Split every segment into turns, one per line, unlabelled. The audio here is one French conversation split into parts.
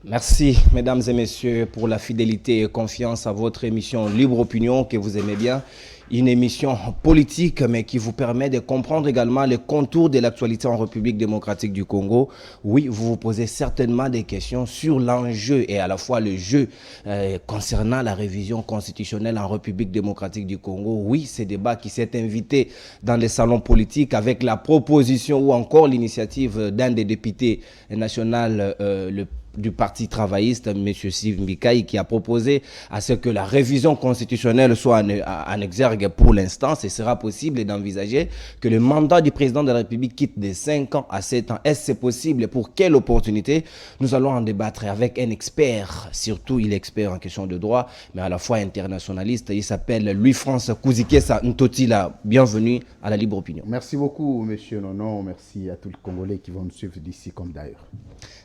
Merci, mesdames et messieurs, pour la fidélité et confiance à votre émission Libre Opinion que vous aimez bien. Une émission politique, mais qui vous permet de comprendre également les contours de l'actualité en République démocratique du Congo. Oui, vous vous posez certainement des questions sur l'enjeu et à la fois le jeu concernant la révision constitutionnelle en République démocratique du Congo. Oui, ce débat qui s'est invité dans les salons politiques avec la proposition ou encore l'initiative d'un des députés nationaux, du Parti travailliste, M. Steve Mikaï, qui a proposé à ce que la révision constitutionnelle soit en exergue pour l'instant. Ce sera possible d'envisager que le mandat du président de la République quitte de 5 ans à 7 ans. Est-ce possible? Pour quelle opportunité? Nous allons en débattre avec un expert, surtout il est expert en question de droit, mais à la fois internationaliste. Il s'appelle Louis-France Kouzikessa Ntotila. Bienvenue à la Libre Opinion.
Merci beaucoup, monsieur Nono. Merci à tous les Congolais qui vont nous suivre d'ici comme d'ailleurs.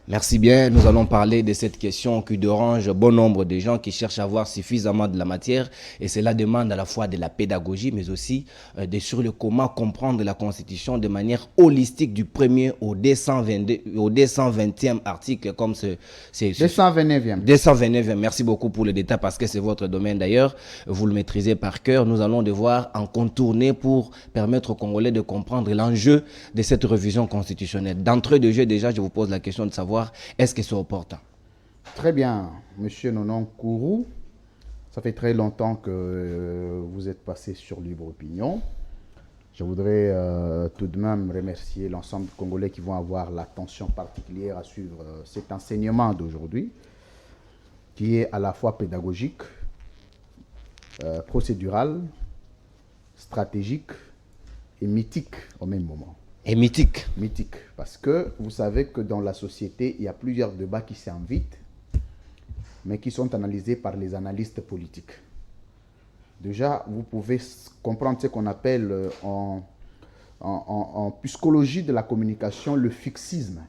Merci bien. Nous allons parler de cette question qui dérange bon nombre de gens qui cherchent à avoir suffisamment de la matière. Et cela demande à la fois de la pédagogie, mais aussi sur le comment comprendre la Constitution de manière holistique du premier au 220e article, comme c'est
229e.
229e. Merci beaucoup pour le détail parce que c'est votre domaine d'ailleurs. Vous le maîtrisez par cœur. Nous allons devoir en contourner pour permettre aux Congolais de comprendre l'enjeu de cette révision constitutionnelle. D'entrée de jeu, déjà, je vous pose la question de savoir est-ce que c'est opportun?
Très bien, monsieur Nonon Kourou. Ça fait très longtemps que vous êtes passé sur Libre Opinion. Je voudrais tout de même remercier l'ensemble des Congolais qui vont avoir l'attention particulière à suivre cet enseignement d'aujourd'hui, qui est à la fois pédagogique, procédural, stratégique et mythique au même moment.
Et mythique.
Mythique, parce que vous savez que dans la société, il y a plusieurs débats qui s'invitent, mais qui sont analysés par les analystes politiques. Déjà, vous pouvez comprendre ce qu'on appelle en psychologie de la communication le fixisme,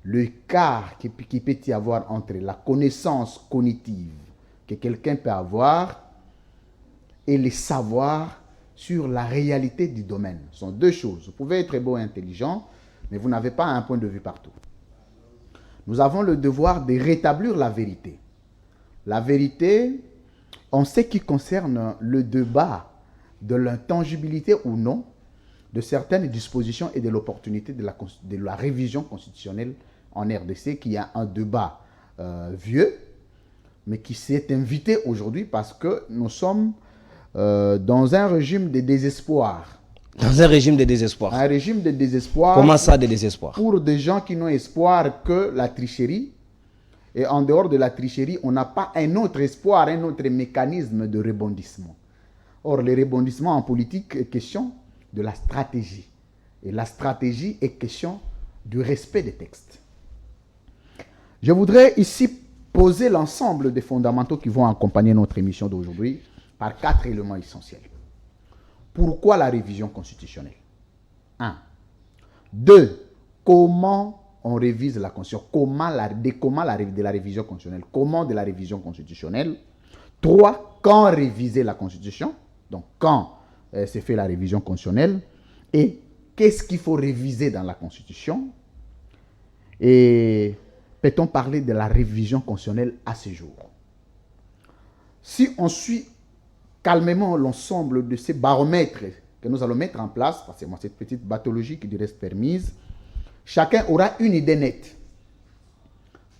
l'écart qui peut y avoir entre la connaissance cognitive que quelqu'un peut avoir et les savoirs sur la réalité du domaine. Ce sont deux choses. Vous pouvez être beau et intelligent, mais vous n'avez pas un point de vue partout. Nous avons le devoir de rétablir la vérité. La vérité, en ce qui concerne le débat de l'intangibilité ou non de certaines dispositions et de l'opportunité de la révision constitutionnelle en RDC, qui a un débat vieux, mais qui s'est invité aujourd'hui parce que nous sommes dans un régime de désespoir.
Dans un régime de désespoir.
Un régime de désespoir.
Comment ça, de désespoir?
Pour des gens qui n'ont espoir que la tricherie. Et en dehors de la tricherie, on n'a pas un autre espoir, un autre mécanisme de rebondissement. Or, le rebondissement en politique est question de la stratégie. Et la stratégie est question du respect des textes. Je voudrais ici poser l'ensemble des fondamentaux qui vont accompagner notre émission d'aujourd'hui par 4 éléments essentiels. Pourquoi la révision constitutionnelle? 1. 2. Comment on révise la Constitution? Comment de la révision constitutionnelle? Comment de la révision constitutionnelle? 3. Quand réviser la Constitution? Donc, quand s'est fait la révision constitutionnelle? Et qu'est-ce qu'il faut réviser dans la Constitution? Et peut-on parler de la révision constitutionnelle à ce jour? Si on suit calmement l'ensemble de ces baromètres que nous allons mettre en place, parce que moi, cette petite bathologie qui lui reste permise, chacun aura une idée nette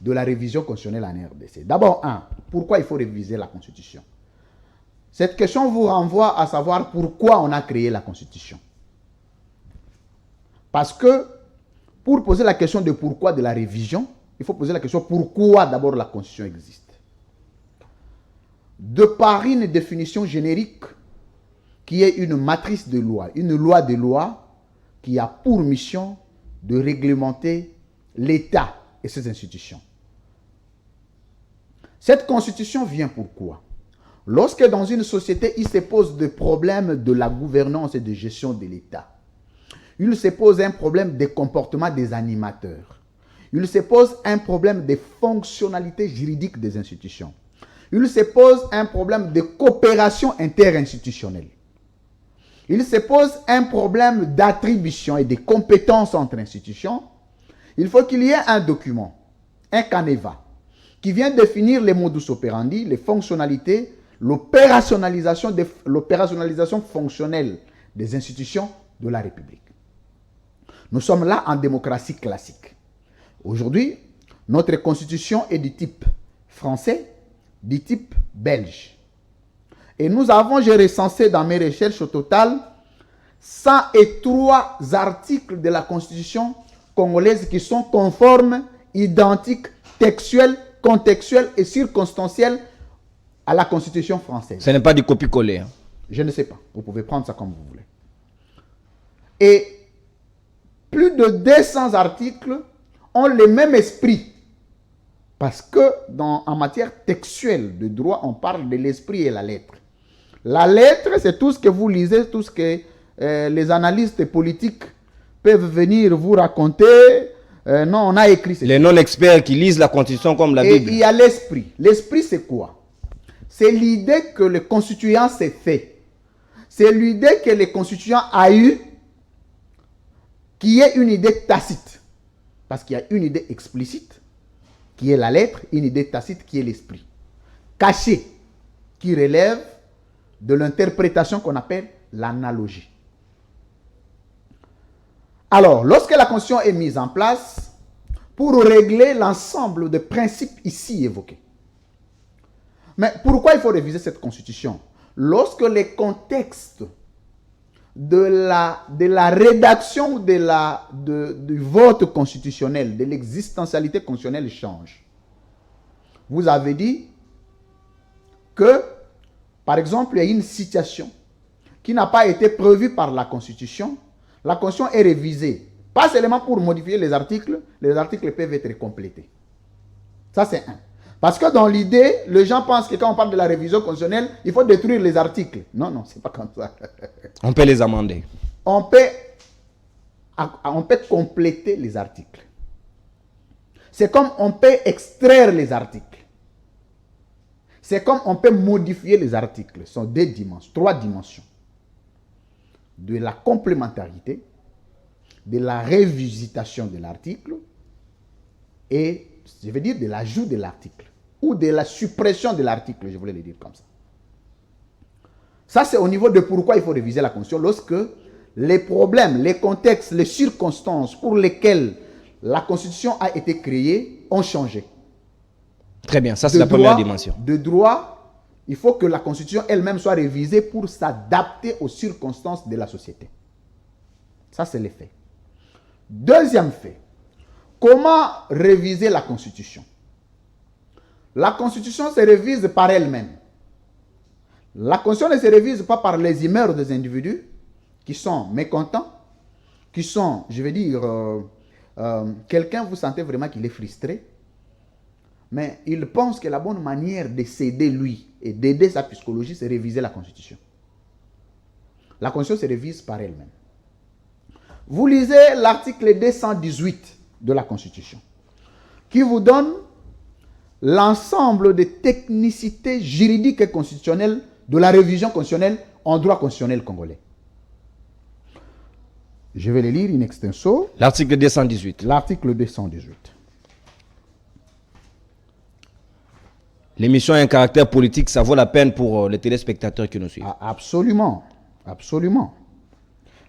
de la révision constitutionnelle en RDC. D'abord, pourquoi il faut réviser la Constitution? Cette question vous renvoie à savoir pourquoi on a créé la Constitution. Parce que pour poser la question de pourquoi de la révision, il faut poser la question pourquoi d'abord la Constitution existe. De par une définition générique qui est une matrice de loi, une loi de loi qui a pour mission de réglementer l'État et ses institutions. Cette constitution vient pourquoi? Lorsque dans une société, il se pose des problèmes de la gouvernance et de gestion de l'État, il se pose un problème des comportements des animateurs, il se pose un problème des fonctionnalités juridiques des institutions, il se pose un problème de coopération interinstitutionnelle. Il se pose un problème d'attribution et de compétences entre institutions. Il faut qu'il y ait un document, un canevas, qui vient définir les modus operandi, les fonctionnalités, l'opérationnalisation fonctionnelle des institutions de la République. Nous sommes là en démocratie classique. Aujourd'hui, notre constitution est du type français, du type belge. Et nous avons, j'ai recensé dans mes recherches au total, 103 articles de la constitution congolaise qui sont conformes, identiques, textuels, contextuels et circonstanciels à la constitution française.
Ce n'est pas du copier-coller. Hein.
Je ne sais pas. Vous pouvez prendre ça comme vous voulez. Et plus de 200 articles ont le même esprit. Parce que en matière textuelle de droit, on parle de l'esprit et la lettre. La lettre, c'est tout ce que vous lisez, tout ce que les analystes politiques peuvent venir vous raconter. Non, on a écrit.
Les non-experts qui lisent la Constitution comme la Bible.
Et il y a l'esprit. L'esprit, c'est quoi? C'est l'idée que le constituant s'est fait. C'est l'idée que le constituant a eue, qui est une idée tacite. Parce qu'il y a une idée explicite, qui est la lettre, une idée tacite, qui est l'esprit. Caché, qui relève de l'interprétation qu'on appelle l'analogie. Alors, lorsque la Constitution est mise en place, pour régler l'ensemble des principes ici évoqués. Mais pourquoi il faut réviser cette Constitution? Lorsque les contextes de la rédaction du vote constitutionnel, de l'existentialité constitutionnelle changent. Vous avez dit que, par exemple, il y a une situation qui n'a pas été prévue par la Constitution. La Constitution est révisée. Pas seulement pour modifier les articles peuvent être complétés. Ça, c'est un. Parce que dans l'idée, les gens pensent que quand on parle de la révision constitutionnelle, il faut détruire les articles. Non, non, c'est pas comme ça.
On peut les amender.
On peut compléter les articles. C'est comme on peut extraire les articles. C'est comme on peut modifier les articles. Ce sont deux dimensions, trois dimensions. De la complémentarité, de la révisitation de l'article et, je veux dire, de l'ajout de l'article ou de la suppression de l'article, je voulais le dire comme ça. Ça, c'est au niveau de pourquoi il faut réviser la Constitution lorsque les problèmes, les contextes, les circonstances pour lesquelles la Constitution a été créée ont changé.
Très bien, ça c'est la première dimension.
De droit, il faut que la Constitution elle-même soit révisée pour s'adapter aux circonstances de la société. Ça, c'est le fait. Deuxième fait, comment réviser la Constitution? La Constitution se révise par elle-même. La Constitution ne se révise pas par les humeurs des individus qui sont mécontents, qui sont, je vais dire, quelqu'un, vous sentez vraiment qu'il est frustré, mais il pense que la bonne manière de s'aider lui et d'aider sa psychologie, c'est réviser la Constitution. La Constitution se révise par elle-même. Vous lisez l'article 218 de la Constitution, qui vous donne l'ensemble des technicités juridiques et constitutionnelles de la révision constitutionnelle en droit constitutionnel congolais. Je vais les lire in extenso.
L'article 218.
L'article 218.
L'émission a un caractère politique, ça vaut la peine pour les téléspectateurs qui nous suivent.
Ah, absolument, absolument.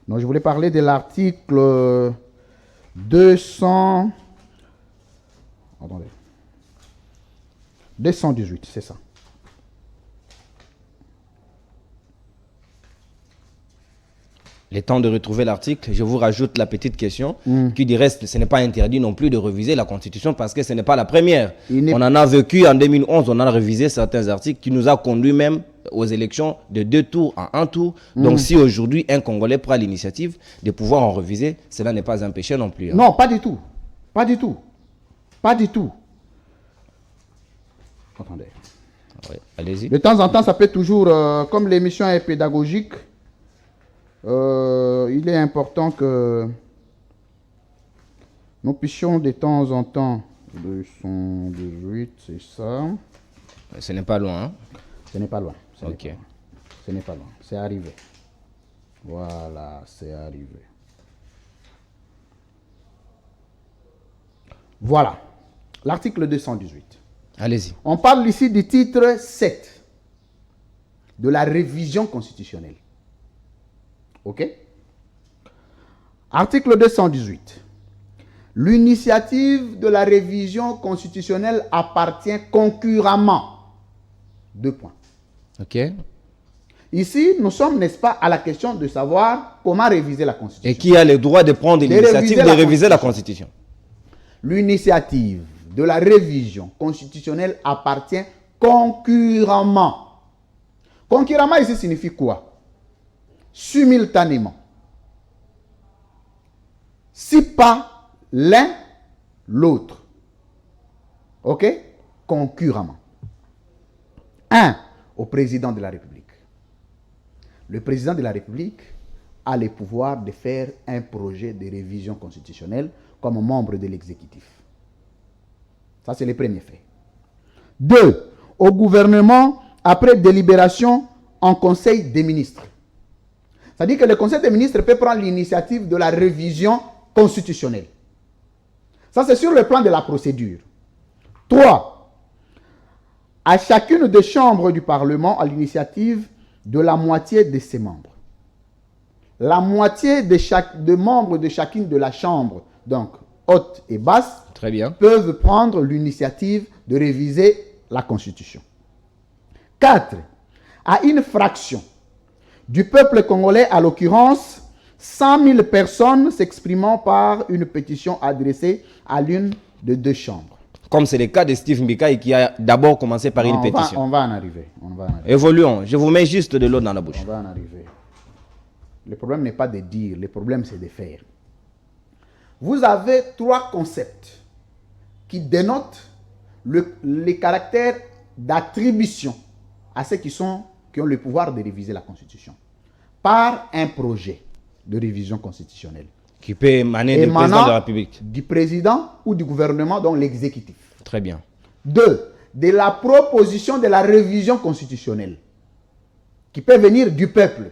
Donc, je voulais parler de l'article 200... Attendez. 218, c'est ça.
Le temps de retrouver l'article, je vous rajoute la petite question qui dit reste, ce n'est pas interdit non plus de réviser la Constitution parce que ce n'est pas la première. On en a vécu en 2011, on a révisé certains articles qui nous a conduit même aux élections de 2 tours à 1 tour. Donc si aujourd'hui un Congolais prend l'initiative de pouvoir en réviser, cela n'est pas un péché non plus. Hein.
Non, pas du tout. Pas du tout. Pas du tout. Attendez.
Oui, allez-y.
De temps en temps, ça peut toujours, comme l'émission est pédagogique, il est important que nous puissions de temps en temps, 218, c'est ça.
Ce n'est pas loin. Hein?
Ce n'est pas loin.
Ok.
Ce n'est pas loin. C'est arrivé. Voilà, c'est arrivé. Voilà. L'article 218.
Allez-y.
On parle ici du titre 7 de la révision constitutionnelle. OK? Article 218. L'initiative de la révision constitutionnelle appartient concurremment. 2 points.
OK.
Ici, nous sommes, n'est-ce pas, à la question de savoir comment réviser la Constitution.
Et qui a le droit de prendre l'initiative de réviser la Constitution?
L'initiative de la révision constitutionnelle appartient concurremment. Concurremment ici signifie quoi? Simultanément. Si pas l'un, l'autre. OK? Concurremment. 1. Au président de la République. Le président de la République a le pouvoir de faire un projet de révision constitutionnelle comme membre de l'exécutif. Ça, c'est le premier fait. 2. Au gouvernement, après délibération en Conseil des ministres. C'est-à-dire que le Conseil des ministres peut prendre l'initiative de la révision constitutionnelle. Ça, c'est sur le plan de la procédure. 3. À chacune des chambres du Parlement, à l'initiative de la moitié de ses membres. La moitié de membres de chacune de la chambre, donc haute et basse,
Très bien.
peuvent prendre l'initiative de réviser la Constitution. 4. À une fraction du peuple congolais, à l'occurrence 100 000 personnes s'exprimant par une pétition adressée à l'une de 2 chambres.
Comme c'est le cas de Steve Mbika qui a d'abord commencé par une pétition.
On va en arriver.
Évoluons. Je vous mets juste de l'eau dans la bouche.
On va en arriver. Le problème n'est pas de dire, le problème c'est de faire. Vous avez 3 concepts qui dénotent les caractères d'attribution à ceux qui ont le pouvoir de réviser la Constitution par un projet de révision constitutionnelle.
Qui peut émaner du président de la République.
Du président ou du gouvernement, donc l'exécutif.
Très bien.
2. De la proposition de la révision constitutionnelle qui peut venir du peuple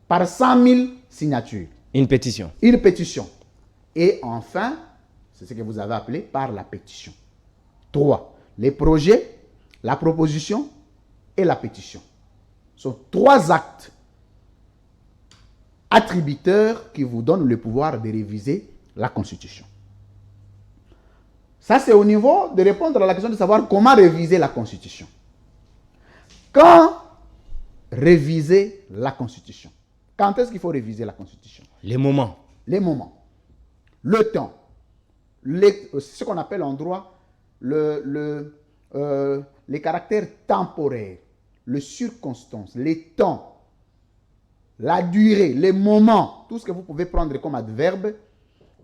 par 100 000 signatures.
Une pétition.
Une pétition. Et enfin, c'est ce que vous avez appelé par la pétition. 3. Les projets, la proposition et la pétition sont 3 actes attributeurs qui vous donnent le pouvoir de réviser la Constitution. Ça, c'est au niveau de répondre à la question de savoir comment réviser la Constitution. Quand réviser la Constitution? Quand est-ce qu'il faut réviser la Constitution?
Les moments.
Les moments. Le temps. Ce qu'on appelle en droit les caractères temporaires, les circonstances, les temps, la durée, les moments, tout ce que vous pouvez prendre comme adverbe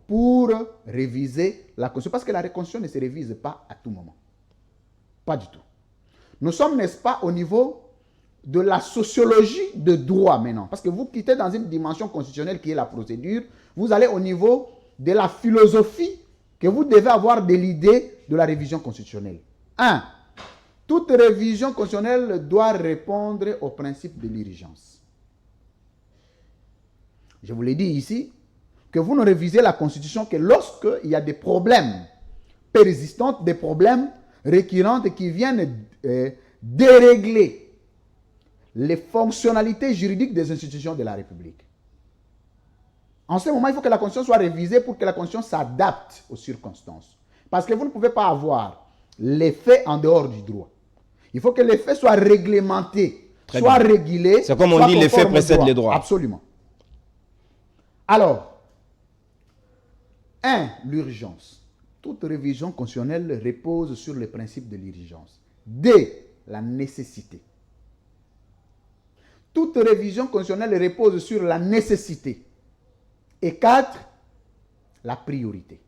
pour réviser la Constitution. Parce que la Constitution ne se révise pas à tout moment. Pas du tout. Nous sommes, n'est-ce pas, au niveau de la sociologie de droit maintenant. Parce que vous quittez dans une dimension constitutionnelle qui est la procédure, vous allez au niveau de la philosophie que vous devez avoir de l'idée de la révision constitutionnelle. 1. Toute révision constitutionnelle doit répondre au principe de l'urgence. Je vous l'ai dit ici, que vous ne révisez la Constitution que lorsqu'il y a des problèmes persistants, des problèmes récurrents qui viennent dérégler les fonctionnalités juridiques des institutions de la République. En ce moment, il faut que la Constitution soit révisée pour que la Constitution s'adapte aux circonstances. Parce que vous ne pouvez pas avoir les faits en dehors du droit. Il faut que les faits soient réglementés, soient régulés.
C'est comme on dit, les faits précèdent les droits.
Absolument. Alors, 1. L'urgence. Toute révision constitutionnelle repose sur le principe de l'urgence. 2. La nécessité. Toute révision constitutionnelle repose sur la nécessité. Et 4. La priorité.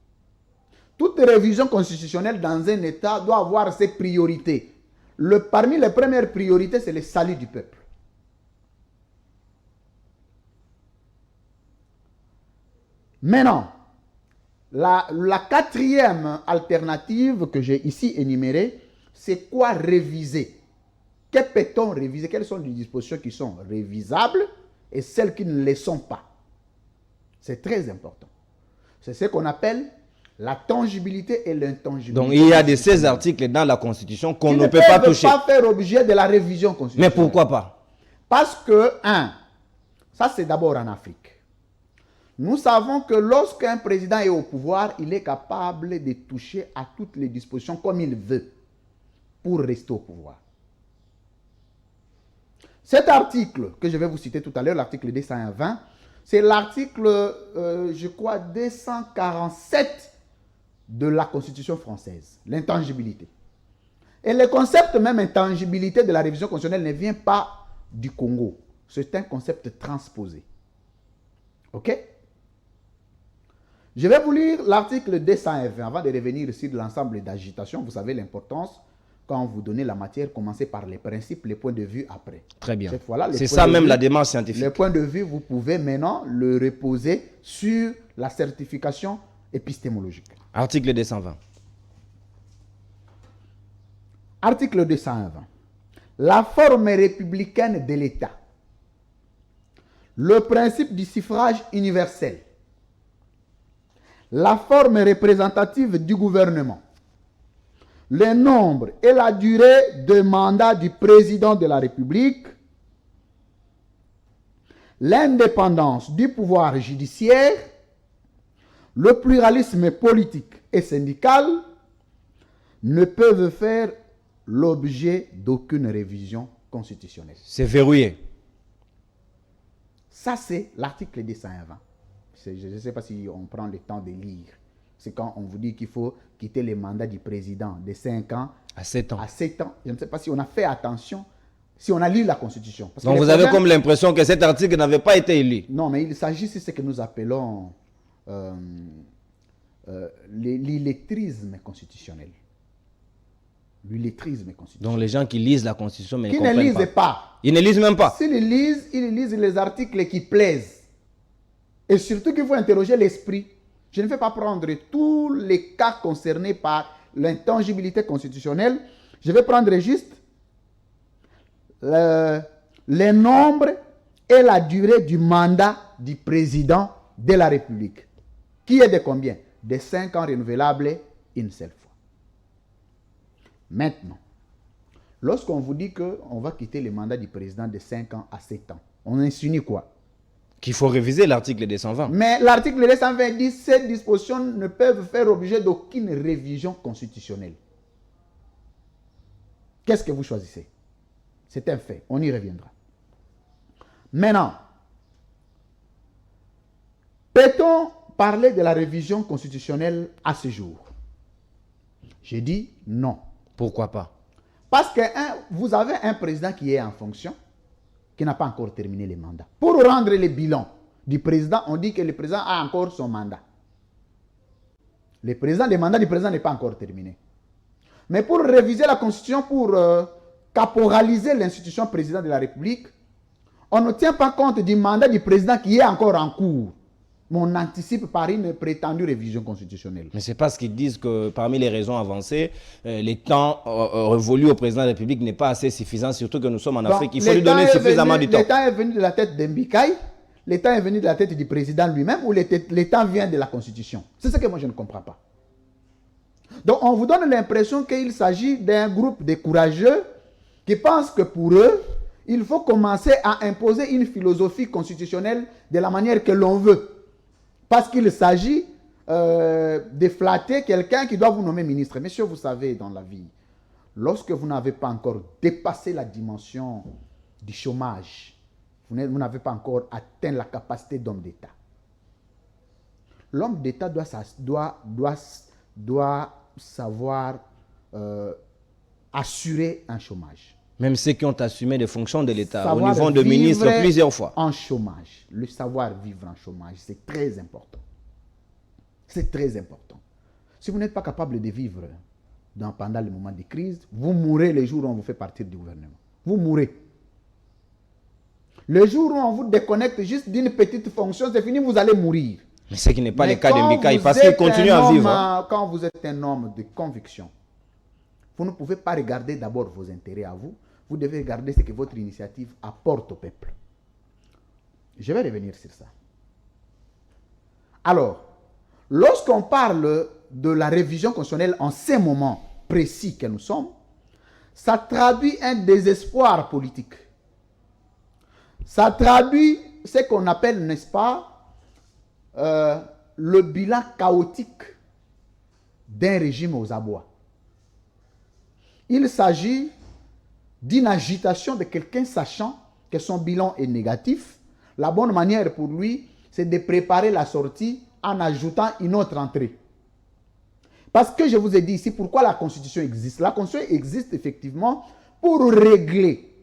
Toute révision constitutionnelle dans un État doit avoir ses priorités. Parmi les premières priorités, c'est le salut du peuple. Maintenant, la quatrième alternative que j'ai ici énumérée, c'est quoi réviser? Que peut-on réviser? Quelles sont les dispositions qui sont révisables et celles qui ne le sont pas? C'est très important. C'est ce qu'on appelle La tangibilité et l'intangibilité.
Donc il y a de ces articles dans la Constitution qu'on
qui
ne peut pas toucher.
Pas faire objet de la révision constitutionnelle.
Mais pourquoi pas?
Parce que, ça c'est d'abord en Afrique. Nous savons que lorsqu'un président est au pouvoir, il est capable de toucher à toutes les dispositions comme il veut pour rester au pouvoir. Cet article que je vais vous citer tout à l'heure, l'article 220, c'est l'article, je crois, 247 de la Constitution française, l'intangibilité. Et le concept même intangibilité de la révision constitutionnelle ne vient pas du Congo. C'est un concept transposé. OK? Je vais vous lire l'article 220 avant de revenir sur l'ensemble d'agitation. Vous savez l'importance, quand vous donnez la matière, commencez par les principes, les points de vue après.
Très bien.
C'est
ça même la démarche scientifique.
Le point de vue, vous pouvez maintenant le reposer sur la certification épistémologique.
Article 220.
Article 220. La forme républicaine de l'État. Le principe du suffrage universel. La forme représentative du gouvernement. Le nombre et la durée de mandat du président de la République. L'indépendance du pouvoir judiciaire. Le pluralisme politique et syndical ne peuvent faire l'objet d'aucune révision constitutionnelle.
C'est verrouillé.
Ça, c'est l'article 220. Je ne sais pas si on prend le temps de lire. C'est quand on vous dit qu'il faut quitter le mandat du président de 5 ans
à 7 ans.
À 7 ans. Je ne sais pas si on a fait attention, si on a lu la Constitution. Parce
donc vous avez comme l'impression que cet article n'avait pas été lu.
Non, mais il s'agit de ce que nous appelons l'illettrisme constitutionnel. L'illettrisme constitutionnel.
Donc les gens qui lisent la Constitution mais
qui ne lisent pas.
Ils ne lisent même pas.
S'ils lisent, ils lisent les articles qui plaisent. Et surtout qu'il faut interroger l'esprit. Je ne vais pas prendre tous les cas concernés par l'intangibilité constitutionnelle. Je vais prendre juste les nombres et la durée du mandat du président de la République. Qui est de combien? De 5 ans renouvelables une seule fois. Maintenant, lorsqu'on vous dit qu'on va quitter le mandat du président de 5 ans à 7 ans, on insinue quoi?
Qu'il faut réviser l'article 220.
Mais l'article 220 dit que ces dispositions ne peuvent faire objet d'aucune révision constitutionnelle. Qu'est-ce que vous choisissez? C'est un fait, on y reviendra. Maintenant, peut-on parler de la révision constitutionnelle à ce jour? Je dis non.
Pourquoi pas?
Parce que vous avez un président qui est en fonction, qui n'a pas encore terminé les mandats. Pour rendre le bilan du président, on dit que le président a encore son mandat. Le mandat du président n'est pas encore terminé. Mais pour réviser la Constitution, pour caporaliser l'institution président de la République, on ne tient pas compte du mandat du président qui est encore en cours. Mais on anticipe par une prétendue révision constitutionnelle.
Mais c'est parce qu'ils disent que parmi les raisons avancées, les temps révolus au président de la République n'est pas assez suffisant, surtout que nous sommes en Afrique. Il faut lui donner suffisamment du temps.
Le temps est venu de la tête d'Mbikaï, le temps est venu de la tête du président lui-même, ou le temps vient de la Constitution? C'est ce que moi je ne comprends pas. Donc on vous donne l'impression qu'il s'agit d'un groupe de courageux qui pensent que pour eux, il faut commencer à imposer une philosophie constitutionnelle de la manière que l'on veut. Parce qu'il s'agit de flatter quelqu'un qui doit vous nommer ministre. Messieurs, vous savez, dans la vie, lorsque vous n'avez pas encore dépassé la dimension du chômage, vous n'avez pas encore atteint la capacité d'homme d'État. L'homme d'État doit savoir assurer un chômage.
Même ceux qui ont assumé des fonctions de l'État au niveau de ministre plusieurs fois.
En chômage. Le savoir vivre en chômage, c'est très important. C'est très important. Si vous n'êtes pas capable de vivre pendant le moment de crise, vous mourrez le jour où on vous fait partir du gouvernement. Vous mourrez. Le jour où on vous déconnecte juste d'une petite fonction, c'est fini, vous allez mourir.
Mais ce qui n'est pas le cas de Mbikaï, parce qu'il continue à vivre.
Quand vous êtes un homme de conviction, vous ne pouvez pas regarder d'abord vos intérêts à vous. Vous devez regarder ce que votre initiative apporte au peuple. Je vais revenir sur ça. Alors, lorsqu'on parle de la révision constitutionnelle en ces moments précis que nous sommes, ça traduit un désespoir politique. Ça traduit ce qu'on appelle, n'est-ce pas, le bilan chaotique d'un régime aux abois. Il s'agit d'une agitation de quelqu'un sachant que son bilan est négatif. La bonne manière pour lui, c'est de préparer la sortie en ajoutant une autre entrée. Parce que je vous ai dit ici pourquoi la Constitution existe. La Constitution existe effectivement pour régler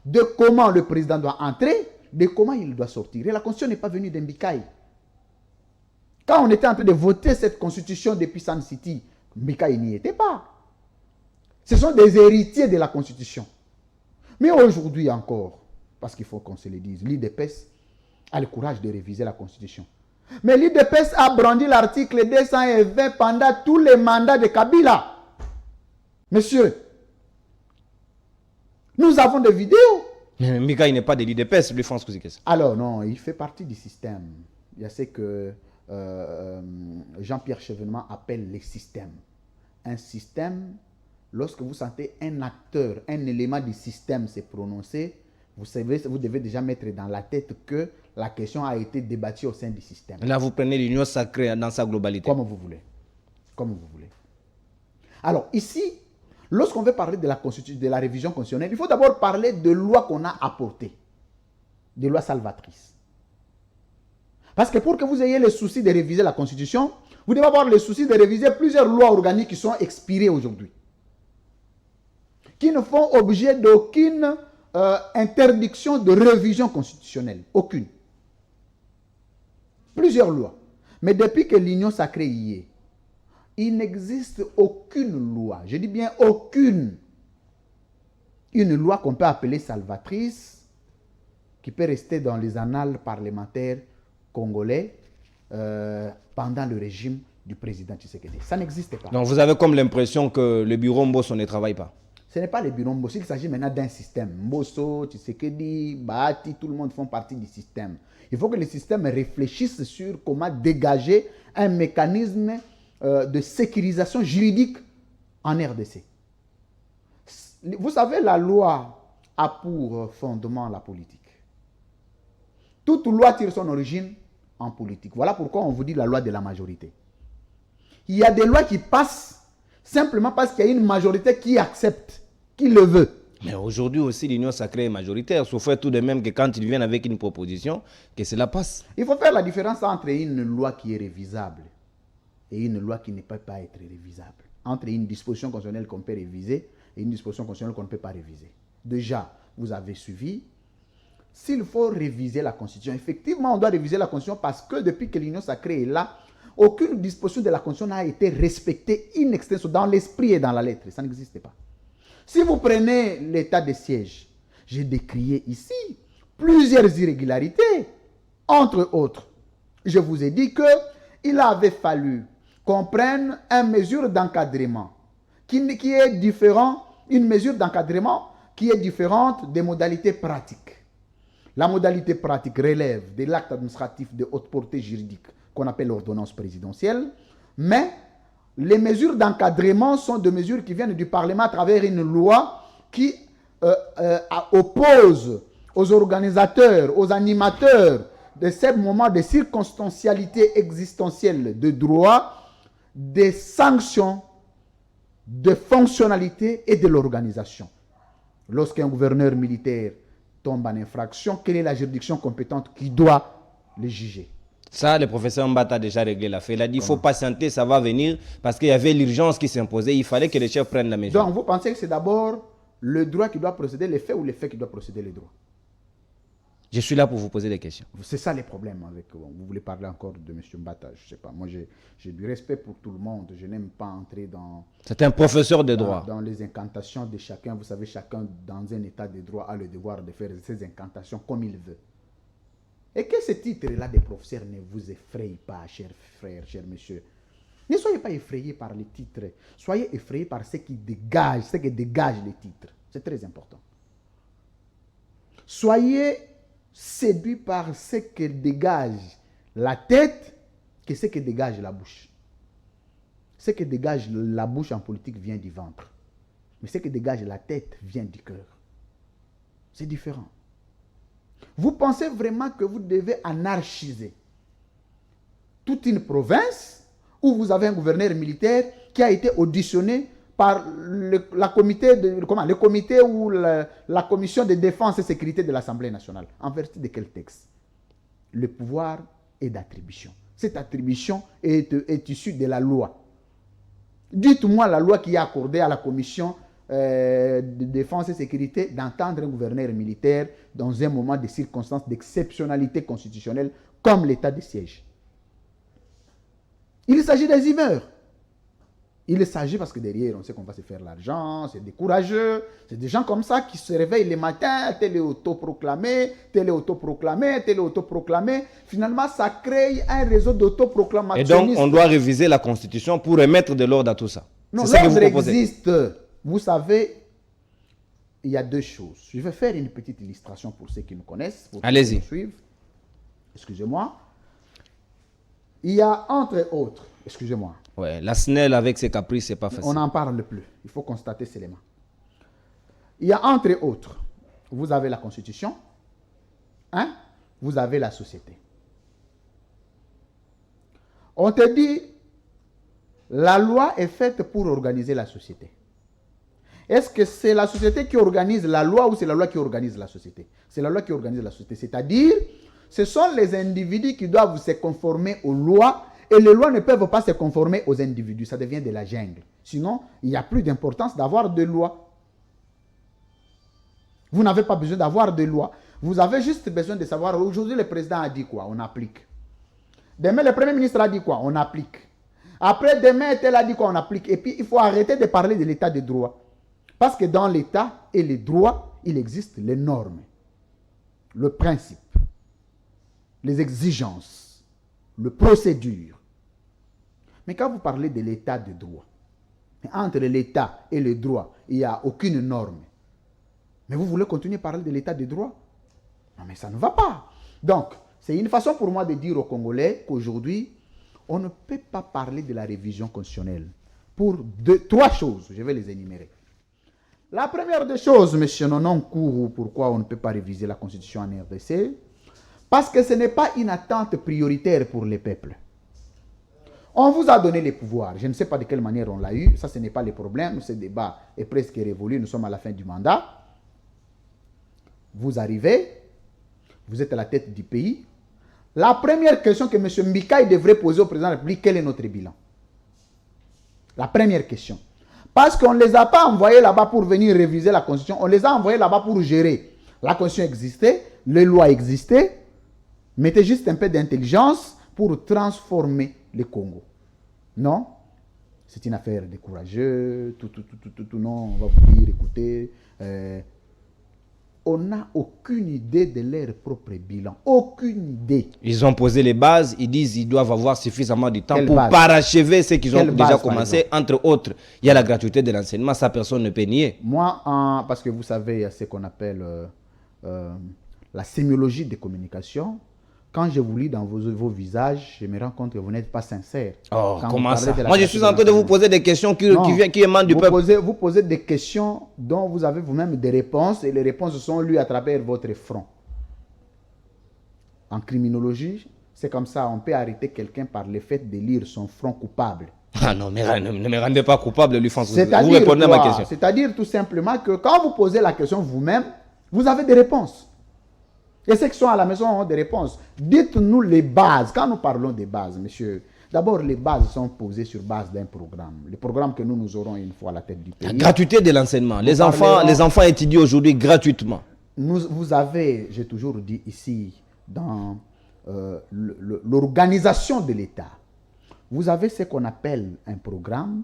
de comment le président doit entrer, de comment il doit sortir. Et la Constitution n'est pas venue d'Mbikaï. Quand on était en train de voter cette Constitution depuis Sun City, Mbikaï n'y était pas. Ce sont des héritiers de la Constitution. Mais aujourd'hui encore, parce qu'il faut qu'on se le dise, l'IDPS a le courage de réviser la Constitution. Mais l'IDPS a brandi l'article 220 pendant tous les mandats de Kabila. Monsieur, nous avons des vidéos.
Mais Mika, il n'est pas de l'IDPS, lui, France Kouzikes.
Alors non, il fait partie du système. Il y a ce que Jean-Pierre Chevènement appelle les systèmes. Un système, lorsque vous sentez un acteur, un élément du système se prononcer, vous savez, vous devez déjà mettre dans la tête que la question a été débattue au sein du système.
Là, vous prenez l'union sacrée dans sa globalité.
Comme vous voulez. Comme vous voulez. Alors, ici, lorsqu'on veut parler de la Constitution, de la révision constitutionnelle, il faut d'abord parler de lois qu'on a apportées. Des lois salvatrices. Parce que pour que vous ayez le souci de réviser la Constitution, vous devez avoir le souci de réviser plusieurs lois organiques qui sont expirées aujourd'hui. Qui ne font objet d'aucune interdiction de révision constitutionnelle. Aucune. Plusieurs lois. Mais depuis que l'union sacrée y est, il n'existe aucune loi, je dis bien aucune, une loi qu'on peut appeler salvatrice, qui peut rester dans les annales parlementaires congolais pendant le régime du président Tshisekedi. Ça n'existe pas.
Donc vous avez comme l'impression que le bureau Mbosso ne travaille pas.
Ce n'est pas le bureau Mbosso, il s'agit maintenant d'un système. Mbosso, Tshisekedi, Bahati, tout le monde font partie du système. Il faut que le système réfléchisse sur comment dégager un mécanisme de sécurisation juridique en RDC. Vous savez, la loi a pour fondement la politique. Toute loi tire son origine en politique. Voilà pourquoi on vous dit la loi de la majorité. Il y a des lois qui passent simplement parce qu'il y a une majorité qui accepte, qui le veut.
Mais aujourd'hui aussi, l'union sacrée est majoritaire. Sauf tout de même que quand ils viennent avec une proposition, que cela passe.
Il faut faire la différence entre une loi qui est révisable et une loi qui ne peut pas être révisable. Entre une disposition constitutionnelle qu'on peut réviser et une disposition constitutionnelle qu'on ne peut pas réviser. Déjà, vous avez suivi. S'il faut réviser la Constitution, effectivement, on doit réviser la Constitution parce que depuis que l'union sacrée est là, aucune disposition de la Constitution n'a été respectée in extenso dans l'esprit et dans la lettre. Ça n'existe pas. Si vous prenez l'état de siège, j'ai décrié ici plusieurs irrégularités. Entre autres, je vous ai dit qu'il avait fallu qu'on prenne une mesure d'encadrement qui est différente, une mesure d'encadrement qui est différente des modalités pratiques. La modalité pratique relève de l'acte administratif de haute portée juridique qu'on appelle l'ordonnance présidentielle, mais les mesures d'encadrement sont des mesures qui viennent du Parlement à travers une loi qui oppose aux organisateurs, aux animateurs de ces moments de circonstancialité existentielle de droit, des sanctions, de fonctionnalité et de l'organisation. Lorsqu'un gouverneur militaire tombe en infraction, quelle est la juridiction compétente qui doit le juger?
Ça, le professeur Mbata a déjà réglé l'affaire. Il a dit qu'il faut patienter, ça va venir, parce qu'il y avait l'urgence qui s'imposait. Il fallait que les chefs prennent la mesure.
Donc, vous pensez que c'est d'abord le droit qui doit procéder les faits ou les faits qui doivent procéder les droits?
Je suis là pour vous poser des questions.
C'est ça les problèmes avec... Vous voulez parler encore de M. Mbata, je ne sais pas. Moi, j'ai du respect pour tout le monde. Je n'aime pas entrer dans...
C'est un professeur de droit.
Dans les incantations de chacun. Vous savez, chacun dans un état de droit a le devoir de faire ses incantations comme il veut. Et que ce titre-là des professeurs ne vous effraie pas, chers frères, chers messieurs. Ne soyez pas effrayés par les titres. Soyez effrayés par ce qui dégage, ce que dégagent les titres. C'est très important. Soyez séduits par ce que dégage la tête que ce que dégage la bouche. Ce que dégage la bouche en politique vient du ventre. Mais ce que dégage la tête vient du cœur. C'est différent. Vous pensez vraiment que vous devez anarchiser toute une province où vous avez un gouverneur militaire qui a été auditionné par le comité ou la commission de défense et sécurité de l'Assemblée nationale. En vertu de quel texte? Le pouvoir est d'attribution. Cette attribution est issue de la loi. Dites-moi la loi qui a accordé à la commission de défense et sécurité d'entendre un gouverneur militaire dans un moment de circonstances d'exceptionnalité constitutionnelle comme l'état de siège. Il s'agit des humeurs. Il s'agit parce que derrière, on sait qu'on va se faire l'argent, c'est des courageux, c'est des gens comme ça qui se réveillent le matin, tel est autoproclamé, tel est autoproclamé, tel est autoproclamé. Finalement, ça crée un réseau d'autoproclamationnistes.
Et donc, on doit réviser la Constitution pour remettre de l'ordre à tout ça.
Non, l'ordre existe. Vous savez, il y a deux choses. Je vais faire une petite illustration pour ceux qui nous connaissent.
Allez-y.
Excusez-moi. Il y a entre autres, excusez-moi.
Ouais, la SNEL avec ses caprices, c'est pas facile.
On n'en parle plus. Il faut constater ces éléments. Il y a entre autres, vous avez la Constitution, hein? Vous avez la société. On te dit, la loi est faite pour organiser la société. Est-ce que c'est la société qui organise la loi ou c'est la loi qui organise la société? C'est la loi qui organise la société. C'est-à-dire, ce sont les individus qui doivent se conformer aux lois et les lois ne peuvent pas se conformer aux individus. Ça devient de la jungle. Sinon, il n'y a plus d'importance d'avoir de lois. Vous n'avez pas besoin d'avoir de lois. Vous avez juste besoin de savoir, aujourd'hui le président a dit quoi? On applique. Demain, le premier ministre a dit quoi? On applique. Après, demain, tel a dit quoi? On applique. Et puis, il faut arrêter de parler de l'état de droit. Parce que dans l'état et les droits, il existe les normes, le principe, les exigences, les procédures. Mais quand vous parlez de l'état de droit, entre l'état et le droit, il n'y a aucune norme. Mais vous voulez continuer à parler de l'état de droit? Non, mais ça ne va pas. Donc, c'est une façon pour moi de dire aux Congolais qu'aujourd'hui, on ne peut pas parler de la révision constitutionnelle pour trois choses. Je vais les énumérer. La première des choses, M. Nonon Kourou, pourquoi on ne peut pas réviser la Constitution en RDC? Parce que ce n'est pas une attente prioritaire pour les peuples. On vous a donné les pouvoirs. Je ne sais pas de quelle manière on l'a eu. Ça, ce n'est pas le problème. Ce débat est presque révolu. Nous sommes à la fin du mandat. Vous arrivez. Vous êtes à la tête du pays. La première question que M. Mbikaï devrait poser au président de la République, quel est notre bilan? La première question. Parce qu'on ne les a pas envoyés là-bas pour venir réviser la Constitution. On les a envoyés là-bas pour gérer. La Constitution existait, les lois existaient. Mettez juste un peu d'intelligence pour transformer le Congo. Non, c'est une affaire de courageux. Non, on va vous dire, écoutez, on n'a aucune idée de leur propre bilan. Aucune idée.
Ils ont posé les bases. Ils disent qu'ils doivent avoir suffisamment de temps pour parachever ce qu'ils ont déjà commencé. Entre autres, il y a la gratuité de l'enseignement. Ça, personne ne peut nier.
Moi, parce que vous savez, il y a ce qu'on appelle la sémiologie des communications. Quand je vous lis dans vos visages, je me rends compte que vous n'êtes pas sincère.
Oh, comment ça? Moi, je suis en train de vous poser des questions qui émanent du peuple.
Vous posez des questions dont vous avez vous-même des réponses et les réponses sont lues à travers votre front. En criminologie, c'est comme ça, on peut arrêter quelqu'un par le fait de lire son front coupable.
Ah non, mais ne me rendez pas coupable, lui, François. Vous répondez à ma question.
C'est-à-dire tout simplement que quand vous posez la question vous-même, vous avez des réponses. Et ceux qui sont à la maison ont des réponses. Dites-nous les bases. Quand nous parlons des bases, monsieur, d'abord les bases sont posées sur base d'un programme. Le programme que nous aurons une fois à la tête du pays.
La gratuité de l'enseignement. Les enfants étudient aujourd'hui gratuitement.
Vous avez, j'ai toujours dit ici, dans l'organisation de l'État, vous avez ce qu'on appelle un programme,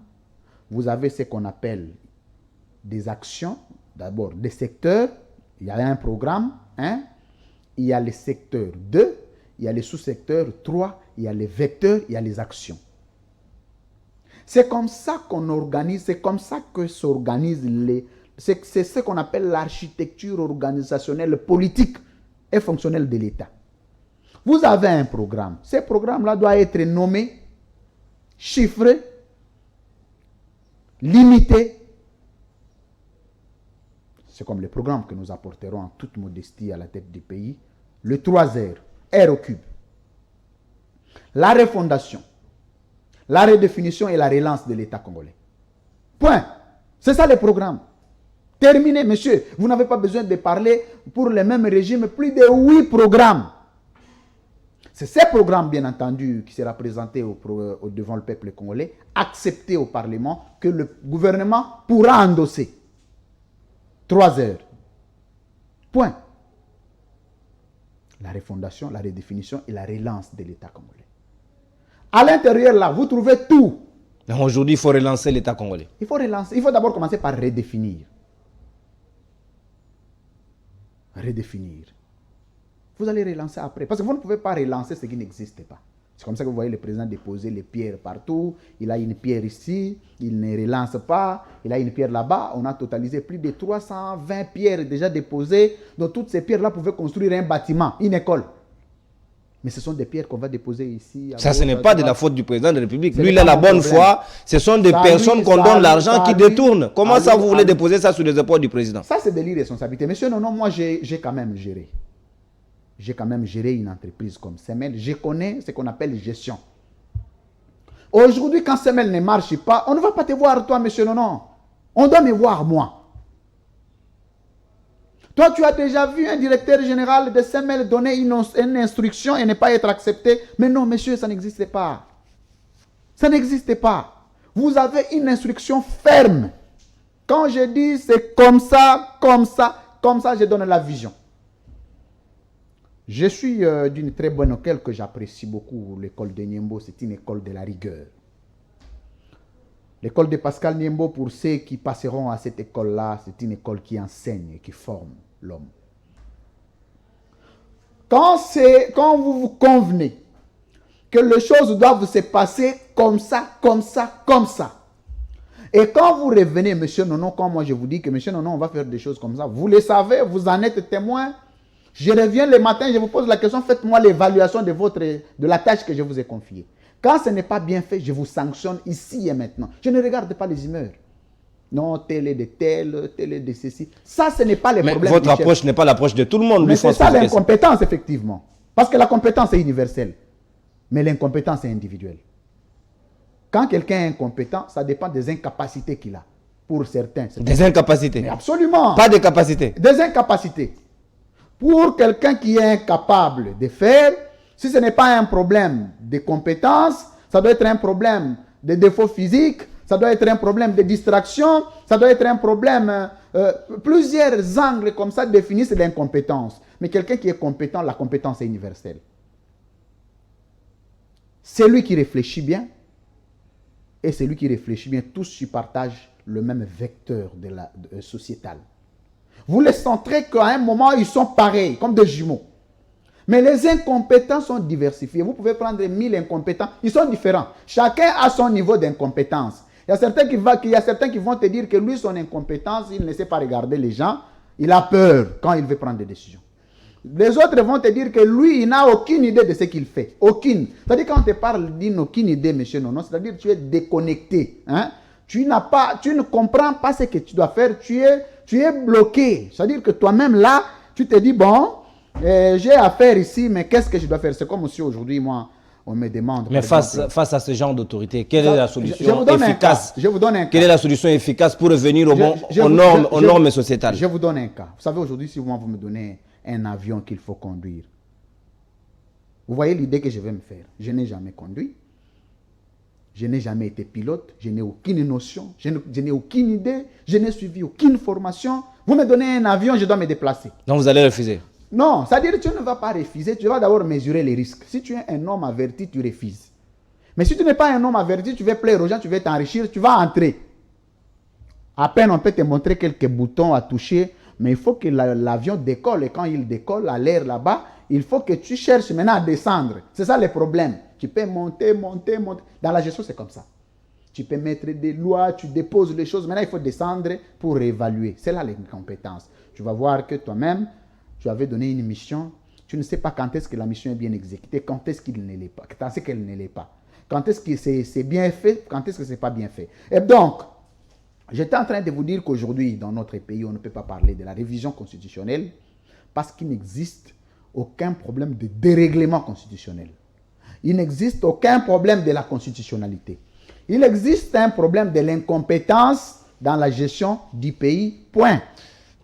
vous avez ce qu'on appelle des actions, d'abord des secteurs, il y a un programme, il y a les secteurs 2, il y a les sous-secteurs 3, il y a les vecteurs, il y a les actions. C'est comme ça qu'on organise, c'est comme ça que s'organisent c'est ce qu'on appelle l'architecture organisationnelle, politique et fonctionnelle de l'État. Vous avez un programme. Ce programme-là doit être nommé, chiffré, limité. C'est comme le programme que nous apporterons en toute modestie à la tête du pays. Le 3R, R au cube. La refondation, la redéfinition et la relance de l'État congolais. Point. C'est ça le programme. Terminé, monsieur. Vous n'avez pas besoin de parler pour le même régime, plus de 8 programmes. C'est ces programmes, bien entendu, qui sera présenté devant le peuple congolais, accepté au Parlement, que le gouvernement pourra endosser. 3 heures. Point. La refondation, la redéfinition et la relance de l'État congolais. À l'intérieur, là, vous trouvez tout.
Aujourd'hui, il faut relancer l'État congolais.
Il faut relancer. Il faut d'abord commencer par redéfinir. Redéfinir. Vous allez relancer après. Parce que vous ne pouvez pas relancer ce qui n'existe pas. C'est comme ça que vous voyez le président déposer les pierres partout. Il a une pierre ici, il ne relance pas. Il a une pierre là-bas. On a totalisé plus de 320 pierres déjà déposées. Donc toutes ces pierres-là pouvaient construire un bâtiment, une école. Mais ce sont des pierres qu'on va déposer ici.
Ça, ce n'est pas de la faute du président de la République. Lui, il a la bonne foi. Ce sont des personnes qu'on donne l'argent qui détournent. Comment ça, vous voulez déposer ça sur les épaules du président?
Ça, c'est de l'irresponsabilité. Monsieur, non, moi, j'ai quand même géré. J'ai quand même géré une entreprise comme Semel. Je connais ce qu'on appelle gestion. Aujourd'hui, quand Semel ne marche pas, on ne va pas te voir, toi, monsieur, non. On doit me voir, moi. Toi, tu as déjà vu un directeur général de Semel donner une instruction et ne pas être accepté. Mais non, monsieur, ça n'existe pas. Ça n'existe pas. Vous avez une instruction ferme. Quand je dis c'est comme ça, comme ça, comme ça, je donne la vision. Je suis d'une très bonne école que j'apprécie beaucoup, l'école de Niembo. C'est une école de la rigueur. L'école de Pascal Niembo, pour ceux qui passeront à cette école-là, c'est une école qui enseigne et qui forme l'homme. Quand vous vous convenez que les choses doivent se passer comme ça, comme ça, comme ça, et quand vous revenez, monsieur Nono, quand moi je vous dis que monsieur Nono, on va faire des choses comme ça, vous le savez, vous en êtes témoin. Je reviens le matin, je vous pose la question, faites-moi l'évaluation de la tâche que je vous ai confiée. Quand ce n'est pas bien fait, je vous sanctionne ici et maintenant. Je ne regarde pas les humeurs. Non, tel est de tel est de ceci. Ça, ce n'est pas le problème.
Mais votre approche n'est pas l'approche de tout le monde.
Mais c'est ça l'incompétence, effectivement. Parce que la compétence est universelle. Mais l'incompétence est individuelle. Quand quelqu'un est incompétent, ça dépend des incapacités qu'il a. Pour certains.
Des incapacités?
Mais absolument.
Pas des capacités?
Des incapacités. Pour quelqu'un qui est incapable de faire, si ce n'est pas un problème de compétence, ça doit être un problème de défaut physique, ça doit être un problème de distraction, ça doit être un problème... plusieurs angles comme ça définissent l'incompétence. Mais quelqu'un qui est compétent, la compétence est universelle. Celui qui réfléchit bien, et celui qui réfléchit bien, tous y partagent le même vecteur sociétal. Vous les sentirez qu'à un moment, ils sont pareils, comme des jumeaux. Mais les incompétents sont diversifiés. Vous pouvez prendre 1000 incompétents, ils sont différents. Chacun a son niveau d'incompétence. Il y a certains qui vont te dire que lui, son incompétence, il ne sait pas regarder les gens. Il a peur quand il veut prendre des décisions. Les autres vont te dire que lui, il n'a aucune idée de ce qu'il fait. Aucune. C'est-à-dire quand on te parle d'une aucune idée, monsieur Nono, c'est-à-dire que tu es déconnecté. Hein? Tu ne comprends pas ce que tu dois faire. Tu es bloqué. C'est-à-dire que toi-même, là, tu te dis, bon, j'ai affaire ici, mais qu'est-ce que je dois faire? C'est comme si aujourd'hui, moi, on me demande...
Mais face à ce genre d'autorité, quelle est la solution efficace?
Je vous donne un cas.
Quelle est la solution efficace pour revenir aux normes sociétales?
Je vous donne un cas. Vous savez, aujourd'hui, si vous me donnez un avion qu'il faut conduire, vous voyez l'idée que je vais me faire. Je n'ai jamais conduit. Je n'ai jamais été pilote, je n'ai aucune notion, je n'ai aucune idée, je n'ai suivi aucune formation. Vous me donnez un avion, je dois me déplacer.
Donc vous allez refuser?
Non, c'est-à-dire que tu ne vas pas refuser, tu vas d'abord mesurer les risques. Si tu es un homme averti, tu refuses. Mais si tu n'es pas un homme averti, tu veux plaire aux gens, tu veux t'enrichir, tu vas entrer. À peine on peut te montrer quelques boutons à toucher, mais il faut que l'avion décolle. Et quand il décolle à l'air là-bas, il faut que tu cherches maintenant à descendre. C'est ça le problème. Tu peux monter. Dans la gestion, c'est comme ça. Tu peux mettre des lois, tu déposes les choses. Maintenant, il faut descendre pour évaluer. C'est là l'incompétence. Tu vas voir que toi-même, tu avais donné une mission. Tu ne sais pas quand est-ce que la mission est bien exécutée, quand est-ce qu'il ne l'est pas, quand est-ce qu'elle ne l'est pas. Quand est-ce que c'est bien fait, quand est-ce que ce n'est pas bien fait. Et donc, J'étais en train de vous dire qu'aujourd'hui, dans notre pays, on ne peut pas parler de la révision constitutionnelle parce qu'il n'existe aucun problème de dérèglement constitutionnel. Il n'existe aucun problème de la constitutionnalité. Il existe un problème de l'incompétence dans la gestion du pays, point.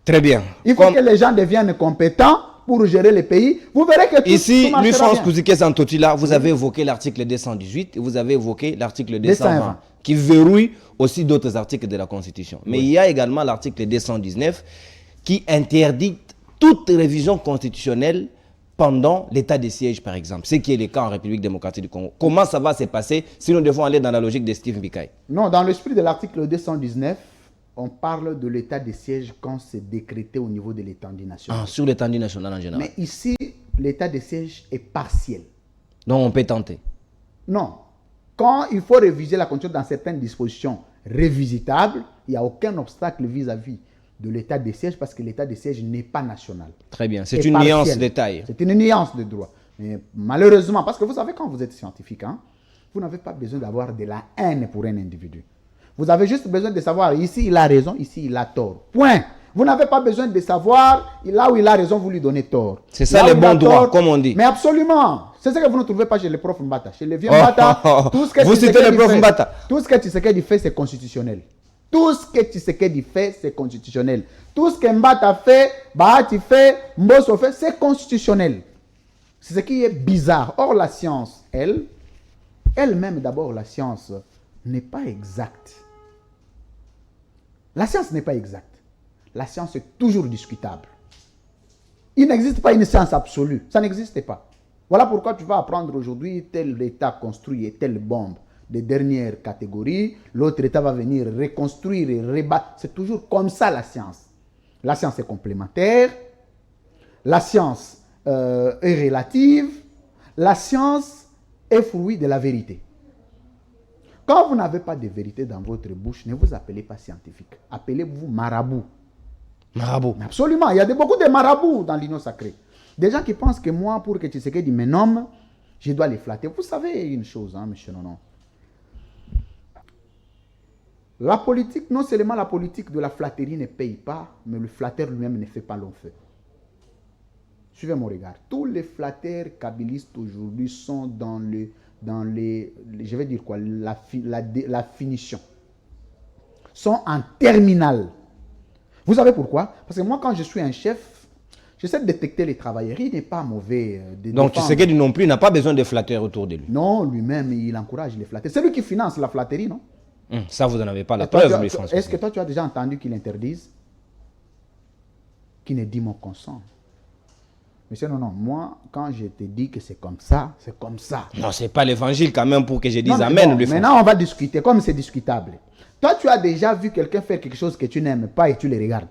Très bien.
Il faut que les gens deviennent compétents pour gérer le pays. Vous verrez que
ici, Louis-France Kouzike Santotila, vous avez évoqué l'article 218 et vous avez évoqué l'article 220 qui verrouille aussi d'autres articles de la Constitution. Mais il y a également l'article 219 qui interdit toute révision constitutionnelle pendant l'état de siège, par exemple. Ce qui est le cas en République démocratique du Congo. Comment ça va se passer si nous devons aller dans la logique de Steve Mbikaï?
Non, dans l'esprit de l'article 219, on parle de l'état de siège quand c'est décrété au niveau de l'étendue nationale.
Ah, sur l'étendue nationale en général.
Mais ici, l'état de siège est partiel.
Donc on peut tenter.
Non. Quand il faut réviser la Constitution dans certaines dispositions révisitables, il n'y a aucun obstacle vis-à-vis de l'état de siège parce que l'état de siège n'est pas national.
Très bien. C'est une nuance de taille.
C'est une nuance de droit. Mais malheureusement, parce que vous savez, quand vous êtes scientifique, hein, vous n'avez pas besoin d'avoir de la haine pour un individu. Vous avez juste besoin de savoir, ici il a raison, ici il a tort. Point. Vous n'avez pas besoin de savoir, là où il a raison, vous lui donnez tort.
C'est ça le bon droit, comme on dit.
Mais absolument. C'est ce que vous ne trouvez pas chez les profs Mbata. Chez les vieux Mbata, tout ce que
vous citez le prof Mbata.
Tout ce que Tshisekedi fait, c'est constitutionnel. Tout ce que Tshisekedi fait, c'est constitutionnel. Tout ce que Mbata fait, Bahati fait, Mbosso fait, c'est constitutionnel. C'est ce qui est bizarre. Or, la science, elle-même d'abord, la science n'est pas exacte. La science n'est pas exacte. La science est toujours discutable. Il n'existe pas une science absolue. Ça n'existe pas. Voilà pourquoi tu vas apprendre aujourd'hui tel État construit telle bombe de dernière catégorie. L'autre État va venir reconstruire et rebattre. C'est toujours comme ça la science. La science est complémentaire. La science est relative. La science est fruit de la vérité. Quand vous n'avez pas de vérité dans votre bouche, ne vous appelez pas scientifique. Appelez-vous marabout.
Marabout.
Absolument. Il y a beaucoup de marabouts dans l'union sacrée. Des gens qui pensent que moi, pour que Tshisekedi me nomme, je dois les flatter. Vous savez une chose, hein, monsieur Nonon. La politique, non seulement la politique de la flatterie ne paye pas, mais le flatteur lui-même ne fait pas long feu. Suivez mon regard. Tous les flatteurs kabylistes aujourd'hui sont dans les je vais dire quoi, la finition. Sont en terminale. Vous savez pourquoi? Parce que moi, quand je suis un chef, j'essaie de détecter les travailleurs. Il n'est pas mauvais.
Donc, Tshisekedi non plus n'a pas besoin de flatteurs autour de lui.
Non, lui-même, il encourage les flatteurs. C'est lui qui finance la flatterie, non?
Ça, vous n'en avez pas la preuve, Louis François.
Est-ce que toi, tu as déjà entendu qu'il interdise? Qu'il ne dit mon consent? Monsieur, non, moi, quand je te dis que c'est comme ça, c'est comme ça.
Non, ce n'est pas l'évangile quand même pour que je dise
non,
Amen,
bon,
Louis François.
Maintenant, on va discuter, comme c'est discutable. Toi, tu as déjà vu quelqu'un faire quelque chose que tu n'aimes pas et tu le regardes.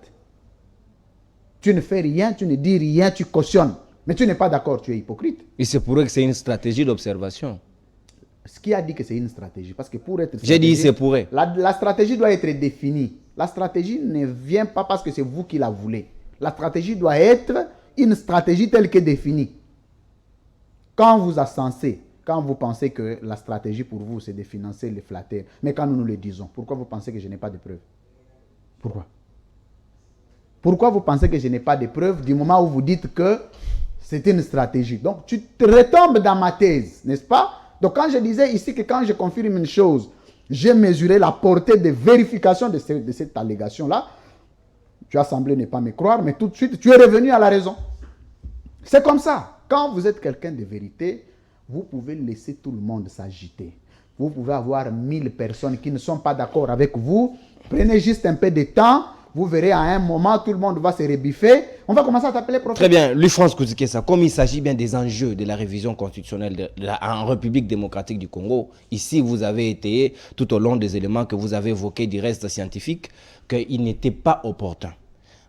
Tu ne fais rien, tu ne dis rien, tu cautionnes. Mais tu n'es pas d'accord, tu es hypocrite.
Et c'est pour eux que c'est une stratégie d'observation.
Ce qui a dit que c'est une stratégie, parce que pour être...
J'ai dit c'est pour eux.
La stratégie doit être définie. La stratégie ne vient pas parce que c'est vous qui la voulez. La stratégie doit être une stratégie telle que définie. Quand vous ascensez, quand vous pensez que la stratégie pour vous, c'est de financer les flatteurs, mais quand nous le disons, pourquoi vous pensez que je n'ai pas de preuves? Pourquoi? Pourquoi vous pensez que je n'ai pas de preuves du moment où vous dites que c'est une stratégie? Donc, tu te retombes dans ma thèse, n'est-ce pas? Donc, quand je disais ici que quand je confirme une chose, j'ai mesuré la portée de vérification de cette allégation-là, tu as semblé ne pas me croire, mais tout de suite, tu es revenu à la raison. C'est comme ça. Quand vous êtes quelqu'un de vérité, vous pouvez laisser tout le monde s'agiter. Vous pouvez avoir 1000 personnes qui ne sont pas d'accord avec vous. Prenez juste un peu de temps. Vous verrez à un moment, tout le monde va se rebiffer. On va commencer à t'appeler prophète.
Très bien. Louis-France Kouzike, comme il s'agit bien des enjeux de la révision constitutionnelle en République démocratique du Congo, ici, vous avez été, tout au long des éléments que vous avez évoqués du reste scientifique, qu'il n'était pas opportun.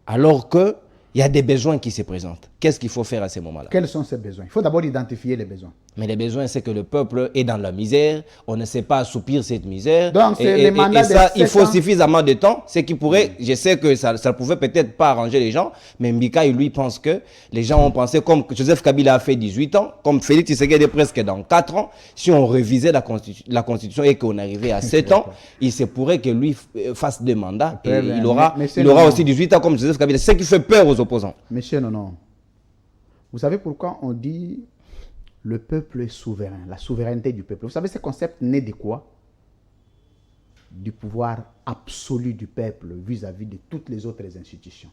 Alors qu'il y a des besoins qui se présentent. Qu'est-ce qu'il faut faire à ces moments-là?
Quels sont ses besoins? Il faut d'abord identifier les besoins.
Mais les besoins, c'est que le peuple est dans la misère, on ne sait pas assoupir cette misère.
Donc, c'est les mandats
et ça,
de
il faut
7 ans.
suffisamment de temps. Ce qui pourrait, je sais que ça ne pouvait peut-être pas arranger les gens, mais Mbika, lui, pense que les gens ont pensé, comme Joseph Kabila a fait 18 ans, comme Félix Tshisekedi presque dans 4 ans, si on révisait la Constitution et qu'on arrivait à 7 ans, il se pourrait que lui fasse des mandats et il aura aussi 18 ans comme Joseph Kabila. C'est ce qui fait peur aux opposants.
Monsieur Nono, vous savez pourquoi on dit le peuple est souverain, la souveraineté du peuple? Vous savez, ce concept naît de quoi? Du pouvoir absolu du peuple vis-à-vis de toutes les autres institutions.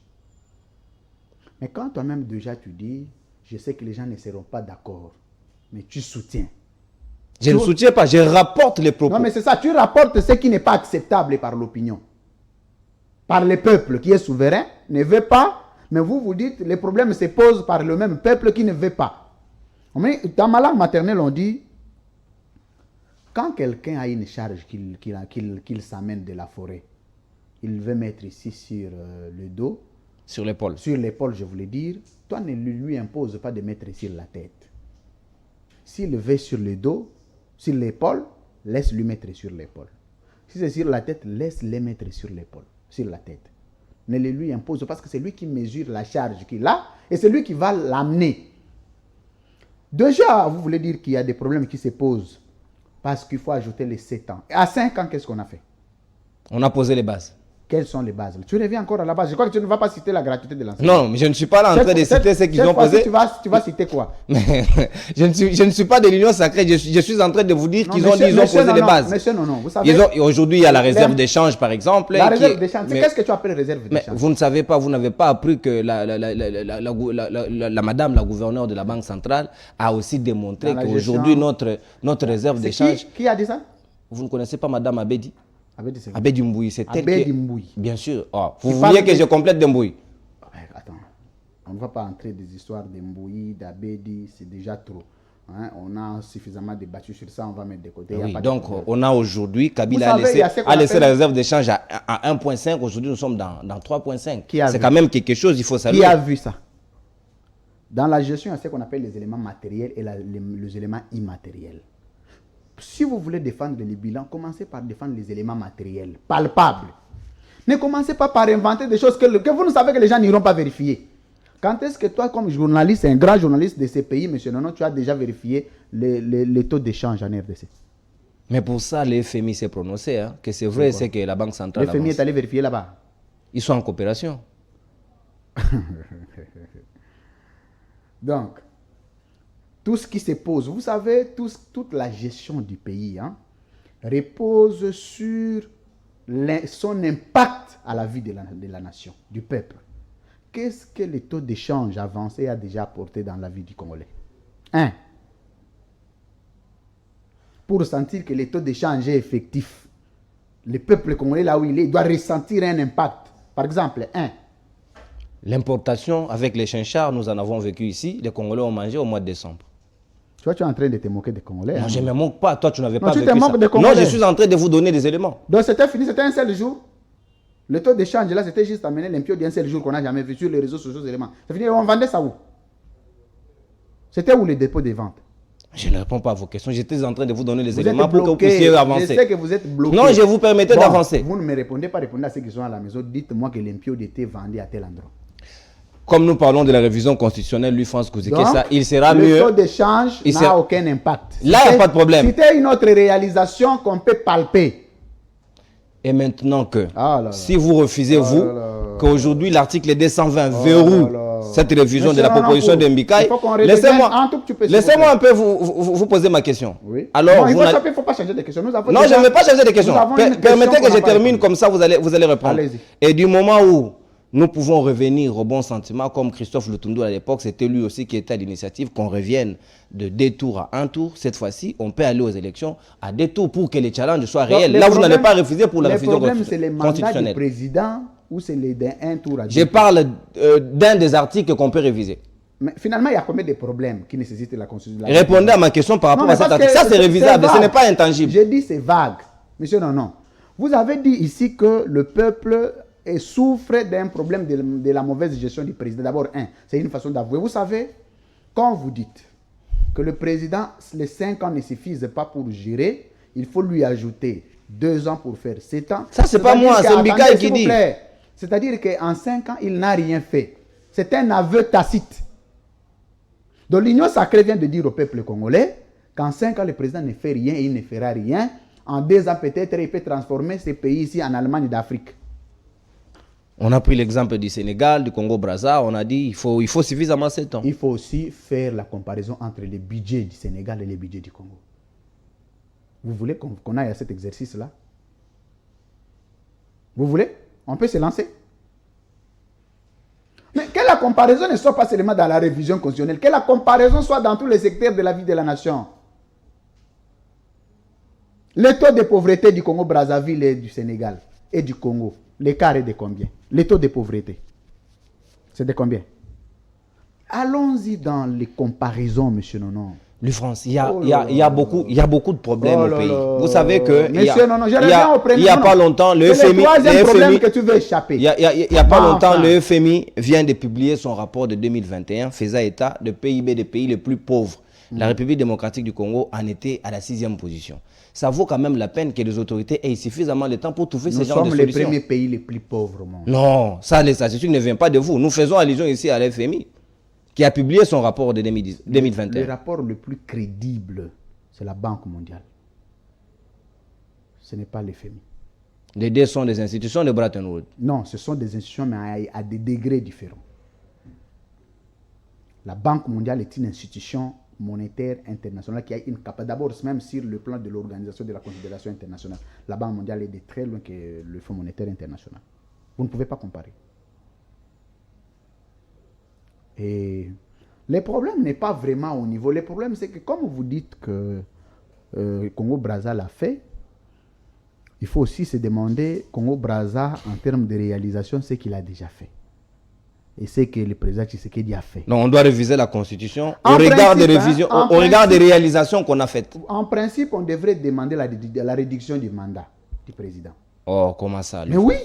Mais quand toi-même déjà tu dis, je sais que les gens ne seront pas d'accord, mais tu soutiens.
Je ne soutiens pas, je rapporte les propos.
Non, mais c'est ça, tu rapportes ce qui n'est pas acceptable par l'opinion. Par le peuple qui est souverain, ne veut pas. Mais vous dites, les problèmes se posent par le même peuple qui ne veut pas. Mais dans ma langue maternelle, on dit, quand quelqu'un a une charge qu'il s'amène de la forêt, il veut mettre ici sur le dos.
Sur l'épaule.
Sur l'épaule, je voulais dire, toi ne lui impose pas de mettre sur la tête. S'il veut sur le dos, sur l'épaule, laisse-lui mettre sur l'épaule. Si c'est sur la tête, laisse-le mettre sur l'épaule, sur la tête. Ne le lui impose parce que c'est lui qui mesure la charge qu'il a et c'est lui qui va l'amener. Déjà, vous voulez dire qu'il y a des problèmes qui se posent parce qu'il faut ajouter les 7 ans. Et à 5 ans, qu'est-ce qu'on a fait?
On a posé les bases.
Quelles sont les bases? Tu reviens encore à la base. Je crois que tu ne vas pas citer la gratuité de l'enseignement.
Non, mais je ne suis pas là en train de citer ce qu'ils ont posé.
Tu vas citer quoi?
Je ne suis pas de l'Union sacrée. Je suis en train de vous dire qu'ils ont posé les bases.
Monsieur, non, vous savez.
Aujourd'hui, il y a la réserve d'échange, par exemple.
La réserve d'échange, qu'est-ce que tu appelles réserve d'échange?
Vous ne savez pas, vous n'avez pas appris que la madame, la gouverneure de la Banque centrale, a aussi démontré qu'aujourd'hui, notre réserve d'échange.
Qui a dit ça?
Vous ne connaissez pas madame Abedi?
Abedi
Mbouyi, c'est elle
Abedi Mbouyi.
Bien sûr. Oh, vous vouliez que je complète de Mbouyi?
Attends, on ne va pas entrer des histoires de Mbouyi, d'Abedi, c'est déjà trop. Hein? On a suffisamment débattu sur ça, on va mettre de côté.
Oui, donc on a aujourd'hui, Kabila a laissé la réserve d'échange à 1,5, aujourd'hui nous sommes dans 3,5. C'est quand même quelque chose, il faut saluer.
Qui a vu ça? Dans la gestion, il y a ce qu'on appelle les éléments matériels et les éléments immatériels. Si vous voulez défendre les bilans, commencez par défendre les éléments matériels, palpables. Ne commencez pas par inventer des choses que vous ne savez que les gens n'iront pas vérifier. Quand est-ce que toi, comme journaliste, un grand journaliste de ces pays, M. Nono, tu as déjà vérifié les taux d'échange en RDC?
Mais pour ça, le FMI s'est prononcé, hein, que c'est vrai, c'est que la Banque centrale...
Le FMI est allé vérifier là-bas.
Ils sont en coopération.
Donc, tout ce qui se pose, vous savez, toute la gestion du pays repose sur son impact à la vie de la nation, du peuple. Qu'est-ce que le taux d'échange avancé a déjà apporté dans la vie du Congolais? Pour sentir que le taux d'échange est effectif, le peuple congolais, là où il est, doit ressentir un impact. Par exemple,
l'importation avec les chinchards, nous en avons vécu ici. Les Congolais ont mangé au mois de décembre.
Tu vois, tu es en train de te moquer des Congolais.
Non, je ne me moque pas. Toi, tu n'avais pas
vécu
ça.
Non,
je suis en train de vous donner des éléments.
Donc, c'était fini, c'était un seul jour. Le taux d'échange, là, c'était juste amené l'impio d'un seul jour qu'on n'a jamais vu sur les réseaux sociaux éléments. C'est fini, on vendait ça où? C'était où les dépôts des ventes?
Je ne réponds pas à vos questions. J'étais en train de vous donner les éléments pour que vous puissiez avancer.
Je sais que vous êtes bloqué.
Non, je vous permettais d'avancer.
Vous ne me répondez pas, répondez à ceux qui sont à la maison. Dites-moi que l'impio était vendu à tel endroit.
Comme nous parlons de la révision constitutionnelle, lui, France Kouzikessa, il sera mieux.
Le taux d'échange n'a aucun impact.
Là, il n'y a pas de problème.
C'était une autre réalisation qu'on peut palper.
Et maintenant que, si vous refusez, qu'aujourd'hui l'article 220 verrouille cette révision de la proposition de Mbika, laissez-moi un peu vous poser ma question.
Oui.
Alors,
non, il ne faut pas changer de question.
Non, je ne vais pas changer de question. Permettez que je termine, comme ça vous allez répondre. Et du moment où nous pouvons revenir au bon sentiment, comme Christophe Lutundu à l'époque, c'était lui aussi qui était à l'initiative, qu'on revienne de 2 tours à 1 tour. Cette fois-ci, on peut aller aux élections à 2 tours pour que les challenges soient réels. Là, vous n'allez pas refuser pour la révision constitutionnelle.
Le problème, c'est les mandats du président ou c'est les d'un tour à 2
Je parle d'un des articles qu'on peut réviser.
Mais finalement, il y a combien de problèmes qui nécessitent la constitution?
Répondez à ma question par rapport à cet article. Ça, c'est révisable, ce n'est pas intangible.
J'ai dit c'est vague. Monsieur, non. Vous avez dit ici que le peuple souffre d'un problème de la mauvaise gestion du président. D'abord, c'est une façon d'avouer. Vous savez, quand vous dites que le président, les 5 ans ne suffisent pas pour gérer, il faut lui ajouter 2 ans pour faire 7 ans.
Ça, c'est pas moi, c'est Mbika qui dit.
C'est-à-dire qu'en 5 ans, il n'a rien fait. C'est un aveu tacite. Donc l'Union sacrée vient de dire au peuple congolais qu'en 5 ans, le président ne fait rien et il ne fera rien. En 2 ans, peut-être, il peut transformer ces pays ici en Allemagne d'Afrique.
On a pris l'exemple du Sénégal, du Congo-Brazza, on a dit il faut suffisamment 7 ans.
Il faut aussi faire la comparaison entre les budgets du Sénégal et les budgets du Congo. Vous voulez qu'on aille à cet exercice-là? Vous voulez? On peut se lancer. Mais que la comparaison ne soit pas seulement dans la révision constitutionnelle, que la comparaison soit dans tous les secteurs de la vie de la nation. Le taux de pauvreté du Congo-Brazzaville et du Sénégal et du Congo, l'écart est de combien? Le taux de pauvreté, c'est de combien? Allons-y dans les comparaisons, monsieur Nono.
France, il y a beaucoup de problèmes au pays. Vous savez que
il
n'y a pas longtemps, le FMI...
C'est le troisième problème que tu veux échapper.
Il n'y a pas longtemps, le FMI vient de publier son rapport de 2021, faisant état de PIB des pays les plus pauvres. La République démocratique du Congo en était à la 6e position. Ça vaut quand même la peine que les autorités aient suffisamment de temps pour trouver ce genre de solutions.
Nous sommes les premiers pays les plus pauvres au monde.
Non, ça, les statistiques ne viennent pas de vous. Nous faisons allusion ici à l'FMI, qui a publié son rapport de 2021.
Le rapport le plus crédible, c'est la Banque mondiale. Ce n'est pas l'FMI.
Les deux sont des institutions de Bretton Woods.
Non, ce sont des institutions, mais à des degrés différents. La Banque mondiale est une institution monétaire internationale qui a une capacité, d'abord même sur le plan de l'organisation de la considération internationale. La Banque mondiale est de très loin que le Fonds monétaire international. Vous ne pouvez pas comparer. Et le problème n'est pas vraiment au niveau. Le problème, c'est que comme vous dites que Congo-Brazza l'a fait, il faut aussi se demander, Congo-Brazza, en termes de réalisation, ce qu'il a déjà fait. Et ce que le président Tshisekedi a fait.
Non, on doit réviser la Constitution au regard des réalisations qu'on a faites.
En principe, on devrait demander la réduction du mandat du président.
Oh, comment ça?
Mais oui!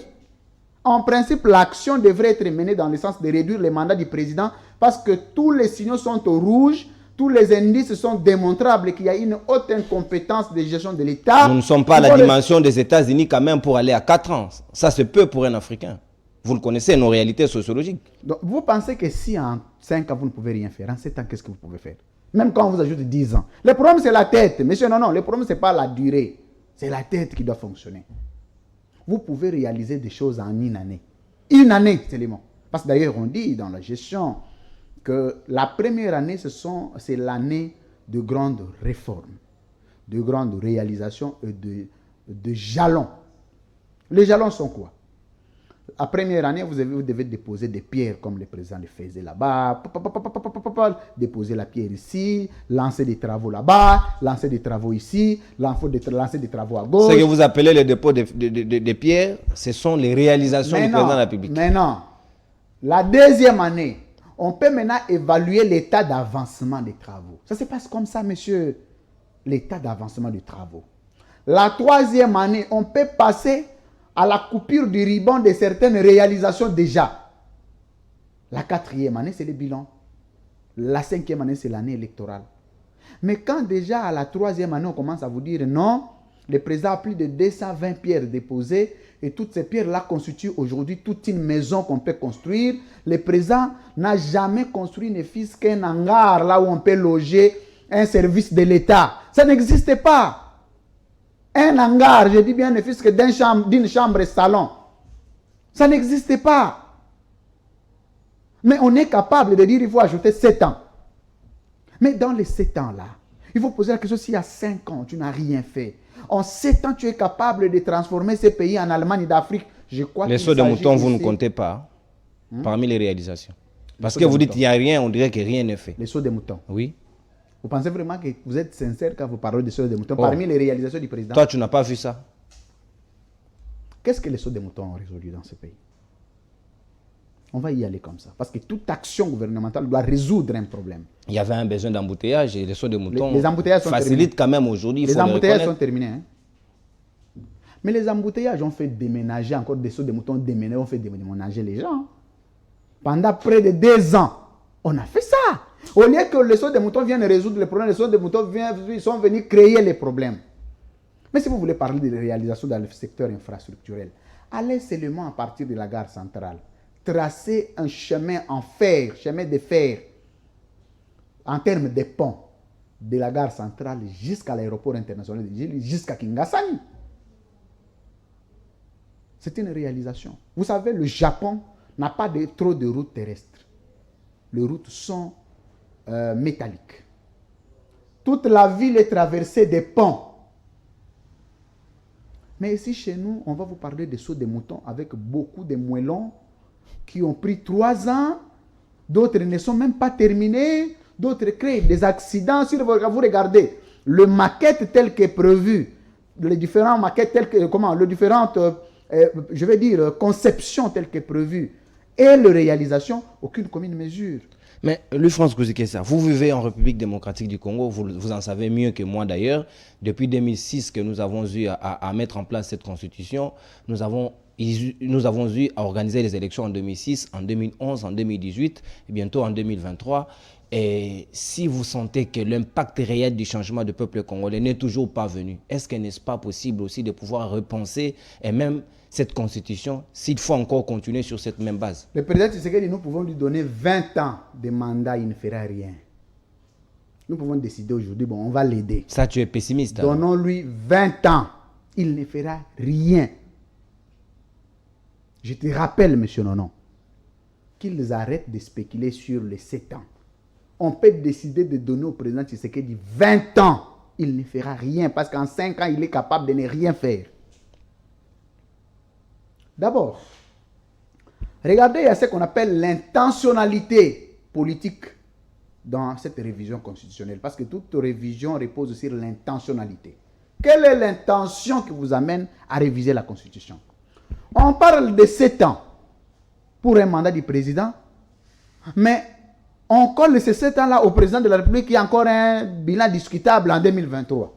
En principe, l'action devrait être menée dans le sens de réduire le mandat du président parce que tous les signaux sont au rouge, tous les indices sont démontrables qu'il y a une haute incompétence de gestion de l'État.
Nous ne sommes pas à la dimension des États-Unis quand même pour aller à 4 ans. Ça, c'est peu pour un Africain. Vous le connaissez, nos réalités sociologiques.
Donc, vous pensez que si en 5 ans, vous ne pouvez rien faire, en 7 ans, qu'est-ce que vous pouvez faire? Même quand on vous ajoute 10 ans. Le problème, c'est la tête. Monsieur, non, le problème, ce n'est pas la durée. C'est la tête qui doit fonctionner. Vous pouvez réaliser des choses en une année. Une année seulement. Parce que d'ailleurs, on dit dans la gestion que la première année, c'est l'année de grandes réformes, de grandes réalisations et de jalons. Les jalons sont quoi? La première année, vous devez déposer des pierres comme le président le faisait là-bas, déposer la pierre ici, lancer des travaux là-bas, lancer des travaux ici, lancer des travaux à gauche.
Ce que vous appelez le dépôt de pierres, ce sont les réalisations du président de la République.
Mais non. La deuxième année, on peut maintenant évaluer l'état d'avancement des travaux. Ça se passe comme ça, monsieur, l'état d'avancement des travaux. La troisième année, on peut passer à la coupure du ruban de certaines réalisations déjà. La quatrième année, c'est le bilan. La cinquième année, c'est l'année électorale. Mais quand déjà à la troisième année, on commence à vous dire non, le président a plus de 220 pierres déposées et toutes ces pierres-là constituent aujourd'hui toute une maison qu'on peut construire. Le président n'a jamais construit ne fût-ce qu'un hangar là où on peut loger un service de l'État. Ça n'existait pas. Un hangar, je dis bien, ne fût-ce que d'une chambre salon. Ça n'existait pas. Mais on est capable de dire qu'il faut ajouter 7 ans. Mais dans les 7 ans-là, il faut poser la question, s'il y a 5 ans, tu n'as rien fait. En 7 ans, tu es capable de transformer ces pays en Allemagne d'Afrique. Je crois
les sauts de mouton, vous ne comptez pas parmi les réalisations. Parce que vous dites qu'il n'y a rien, on dirait que rien n'est fait.
Les sauts de mouton.
Oui.
Vous pensez vraiment que vous êtes sincère quand vous parlez des sauts de moutons parmi les réalisations du président?
Toi, tu n'as pas vu ça.
Qu'est-ce que les sauts de moutons ont résolu dans ce pays? On va y aller comme ça. Parce que toute action gouvernementale doit résoudre un problème.
Il y avait un besoin d'embouteillage et les sauts de moutons
les embouteillages sont
facilitent quand même aujourd'hui.
Les embouteillages sont terminés. Hein? Mais les embouteillages ont fait déménager, encore des sauts de moutons déménager, ont fait déménager les gens. Pendant près de 2 ans, on a fait ça. Au lieu que les sauts de moutons viennent résoudre les problèmes, les sauts de moutons sont venus créer les problèmes. Mais si vous voulez parler de réalisation dans le secteur infrastructurel, allez seulement à partir de la gare centrale, tracer un chemin en fer, chemin de fer, en termes de ponts, de la gare centrale jusqu'à l'aéroport international de Djili, jusqu'à Kingasani. C'est une réalisation. Vous savez, le Japon n'a pas trop de routes terrestres. Les routes sont métalliques. Toute la ville est traversée des ponts. Mais ici, chez nous, on va vous parler des sauts de moutons avec beaucoup de moellons qui ont pris 3 ans. D'autres ne sont même pas terminés. D'autres créent des accidents. Si vous regardez le maquette tel que prévu, les différentes maquettes telles que, les différentes, je vais dire, conceptions telles que prévues et la réalisation, aucune commune mesure.
Mais Louis-France Kouzikessa, vous vivez en République démocratique du Congo, vous en savez mieux que moi d'ailleurs. Depuis 2006 que nous avons eu à mettre en place cette constitution, nous avons eu à organiser les élections en 2006, en 2011, en 2018 et bientôt en 2023. Et si vous sentez que l'impact réel du changement du peuple congolais n'est toujours pas venu, est-ce qu'il n'est pas possible aussi de pouvoir repenser et même cette constitution, s'il faut encore continuer sur cette même base?
Le président Tshisekedi, nous pouvons lui donner 20 ans de mandat, il ne fera rien. Nous pouvons décider aujourd'hui, bon, on va l'aider.
Ça, tu es pessimiste.
Donnons-lui 20 ans, il ne fera rien. Je te rappelle, M. Nonon, qu'ils arrêtent de spéculer sur les 7 ans. On peut décider de donner au président Tshisekedi 20 ans. Il ne fera rien parce qu'en 5 ans, il est capable de ne rien faire. D'abord, regardez, il y a ce qu'on appelle l'intentionnalité politique dans cette révision constitutionnelle. Parce que toute révision repose sur l'intentionnalité. Quelle est l'intention qui vous amène à réviser la Constitution? On parle de 7 ans pour un mandat du président, mais on colle ces 7 ans-là au président de la République qui a encore un bilan discutable en 2023.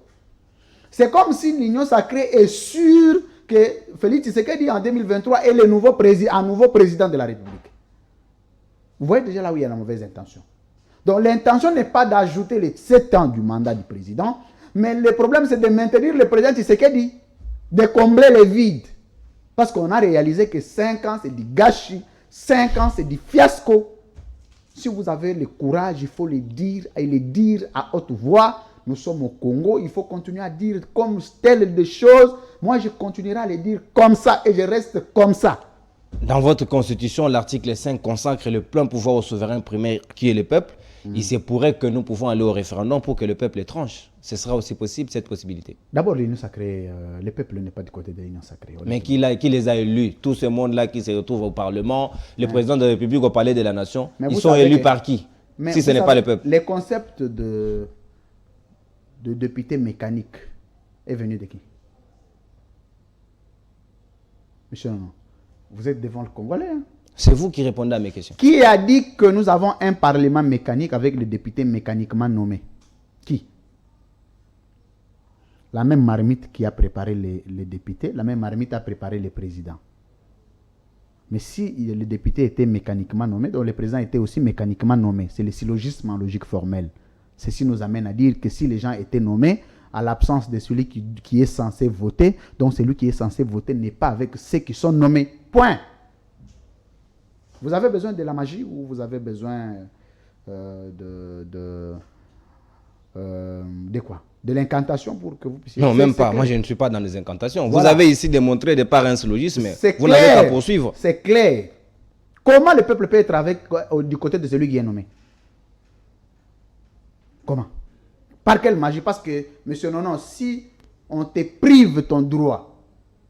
C'est comme si l'Union sacrée est sûre que Félix Tshisekedi en 2023 est le nouveau président de la République. Vous voyez déjà là où il y a la mauvaise intention. Donc l'intention n'est pas d'ajouter les 7 ans du mandat du président, mais le problème c'est de maintenir le président Tshisekedi, de combler les vides. Parce qu'on a réalisé que 5 ans c'est du gâchis, 5 ans c'est du fiasco. Si vous avez le courage, il faut le dire et le dire à haute voix. Nous sommes au Congo, il faut continuer à dire comme telle des choses. Moi, je continuerai à le dire comme ça et je reste comme ça.
Dans votre constitution, l'article 5 consacre le plein pouvoir au souverain primaire qui est le peuple. Il se pourrait que nous pouvons aller au référendum pour que le peuple tranche. Ce sera aussi possible, cette possibilité.
D'abord, l'Union sacrée, le peuple n'est pas du côté de l'Union sacrée.
Mais qui les a élus? Tout ce monde-là qui se retrouve au Parlement, le président de la République au Palais de la Nation, ils sont élus par qui? Si ce n'est pas le peuple.
Les concepts de député mécanique est venu de qui? Monsieur Nonon, vous êtes devant le Congolais. Hein?
C'est vous qui répondez à mes questions.
Qui a dit que nous avons un parlement mécanique avec les députés mécaniquement nommés? Qui? La même marmite qui a préparé les députés, la même marmite a préparé les présidents. Mais si les députés étaient mécaniquement nommés, donc les présidents étaient aussi mécaniquement nommés. C'est le syllogisme en logique formelle. Ceci nous amène à dire que si les gens étaient nommés, à l'absence de celui qui est censé voter, donc celui qui est censé voter n'est pas avec ceux qui sont nommés. Point. Vous avez besoin de la magie ou vous avez besoin de quoi? De l'incantation pour que vous puissiez...
Non, même pas. Moi, je ne suis pas dans les incantations. Voilà. Vous avez ici démontré de par un syllogisme, mais vous n'avez qu'à poursuivre.
C'est clair. Comment le peuple peut être du côté de celui qui est nommé? Comment? Par quelle magie? Parce que, monsieur Nonon, si on te prive ton droit,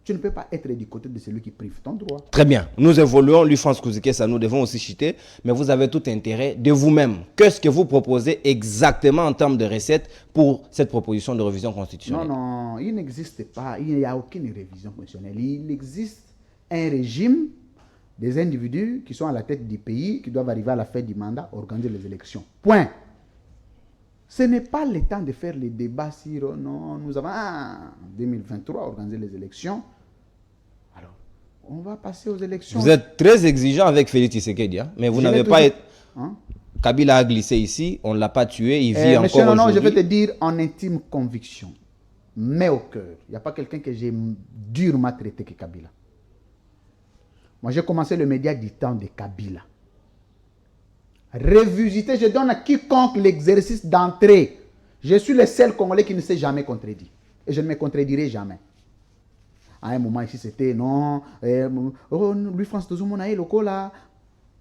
tu ne peux pas être du côté de celui qui prive ton droit.
Très bien. Nous évoluons, Louis-France Kouzikessa, nous devons aussi chuter, mais vous avez tout intérêt de vous-même. Qu'est-ce que vous proposez exactement en termes de recettes pour cette proposition de révision constitutionnelle?
Non, il n'existe pas, il n'y a aucune révision constitutionnelle. Il existe un régime des individus qui sont à la tête du pays, qui doivent arriver à la fin du mandat, organiser les élections. Point. Ce n'est pas le temps de faire les débats sur non, nous avons en 2023 organisé les élections. Alors, on va passer aux élections.
Vous êtes très exigeant avec Félix Tshisekedi, hein, mais vous n'avez pas été... Kabila a glissé ici, on ne l'a pas tué, il vit encore aujourd'hui.
Non, je vais te dire en intime conviction, mais au cœur, il n'y a pas quelqu'un que j'ai durement traité que Kabila. Moi, j'ai commencé le média du temps de Kabila. Revisiter, je donne à quiconque l'exercice d'entrée. Je suis le seul Congolais qui ne s'est jamais contredit. Et je ne me contredirai jamais. À un moment ici, c'était non, Louis-France Tozoumouna est loco là.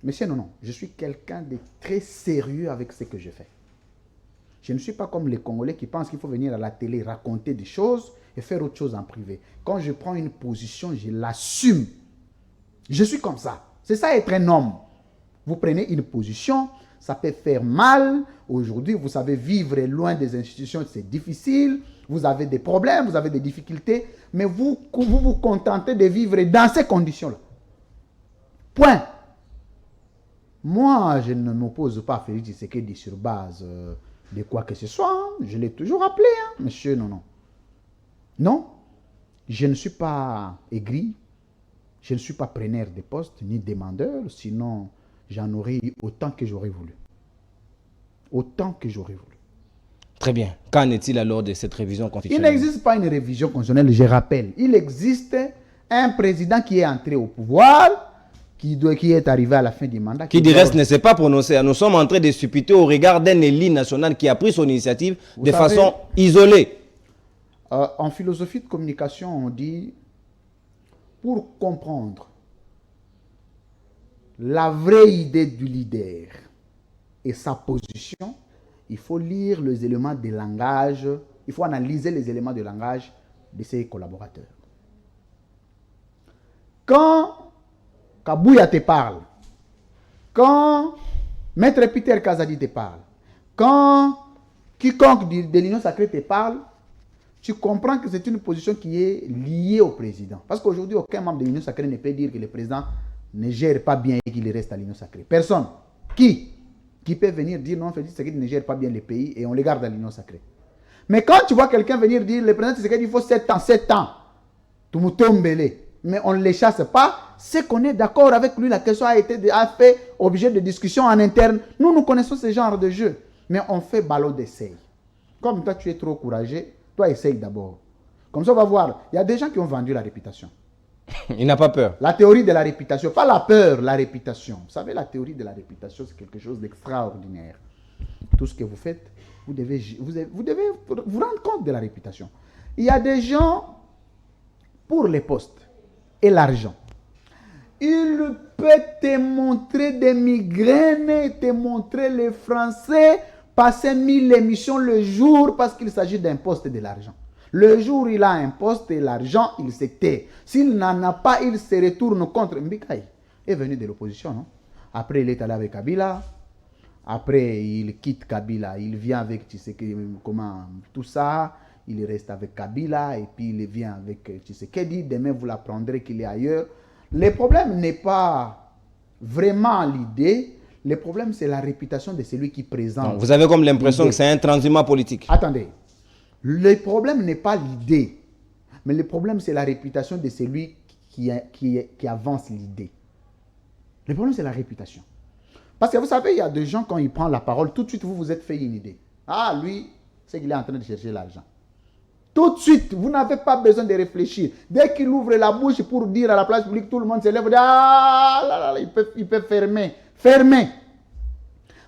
Monsieur, non. Je suis quelqu'un de très sérieux avec ce que je fais. Je ne suis pas comme les Congolais qui pensent qu'il faut venir à la télé raconter des choses et faire autre chose en privé. Quand je prends une position, je l'assume. Je suis comme ça. C'est ça être un homme. Vous prenez une position, ça peut faire mal. Aujourd'hui, vous savez, vivre loin des institutions, c'est difficile. Vous avez des problèmes, vous avez des difficultés. Mais vous vous contentez de vivre dans ces conditions-là. Point. Moi, je ne m'oppose pas à Félix Tshisekedi sur base de quoi que ce soit. Hein. Je l'ai toujours appelé, hein. Monsieur, non. Non, je ne suis pas aigri. Je ne suis pas preneur de poste ni demandeur. Sinon, j'en aurais eu autant que j'aurais voulu. Autant que j'aurais voulu.
Très bien. Qu'en est-il alors de cette révision
Il
constitutionnelle?
n'existe pas une révision constitutionnelle, je rappelle. Il existe un président qui est entré au pouvoir, qui est arrivé à la fin du mandat.
Qui du reste ne s'est pas prononcé. Nous sommes en train de supputer au regard d'un élite national qui a pris son initiative de façon isolée.
En philosophie de communication, on dit, pour comprendre la vraie idée du leader et sa position, il faut lire les éléments de langage, il faut analyser les éléments de langage de ses collaborateurs. Quand Kabouya te parle, quand Maître Peter Kazadi te parle, quand quiconque de l'Union sacrée te parle, tu comprends que c'est une position qui est liée au président. Parce qu'aujourd'hui, aucun membre de l'Union sacrée ne peut dire que le président ne gère pas bien et qu'il reste à l'Union sacrée. Personne. Qui peut venir dire non, Félix Tshisekedi ne gère pas bien le pays et on le garde à l'Union sacrée. Mais quand tu vois quelqu'un venir dire le président Tshisekedi, il faut 7 ans, tout me tombe. Mais on ne les chasse pas, c'est qu'on est d'accord avec lui. La question a fait objet de discussion en interne. Nous connaissons ce genre de jeu. Mais on fait ballot d'essai. Comme toi, tu es trop courageux, toi, essaye d'abord. Comme ça, on va voir. Il y a des gens qui ont vendu la réputation.
Il n'a pas peur.
La théorie de la réputation, pas la peur, la réputation. Vous savez, la théorie de la réputation, c'est quelque chose d'extraordinaire. Tout ce que vous faites, vous devez vous rendre compte de la réputation. Il y a des gens, pour les postes et l'argent, il peut te montrer des migraines, te montrer les Français passer 1000 émissions le jour parce qu'il s'agit d'un poste et de l'argent. Le jour où il a un poste et l'argent, il se tait. S'il n'en a pas, il se retourne contre. Mbikaï est venu de l'opposition, non? Après, il est allé avec Kabila. Après, il quitte Kabila. Il vient avec, tu sais, comment, tout ça. Il reste avec Kabila et puis il vient avec Tshisekedi. Demain, vous l'apprendrez qu'il est ailleurs. Le problème n'est pas vraiment l'idée. Le problème, c'est la réputation de celui qui présente.
Non, vous avez comme l'impression que c'est un transhumant politique.
Attendez. Le problème n'est pas l'idée. Mais le problème, c'est la réputation de celui qui avance l'idée. Le problème, c'est la réputation. Parce que vous savez, il y a des gens, quand ils prennent la parole, tout de suite, vous vous êtes fait une idée. Ah, lui, c'est qu'il est en train de chercher l'argent. Tout de suite, vous n'avez pas besoin de réfléchir. Dès qu'il ouvre la bouche pour dire à la place publique, tout le monde se lève et dit, ah, là, là, il peut fermer. Fermer.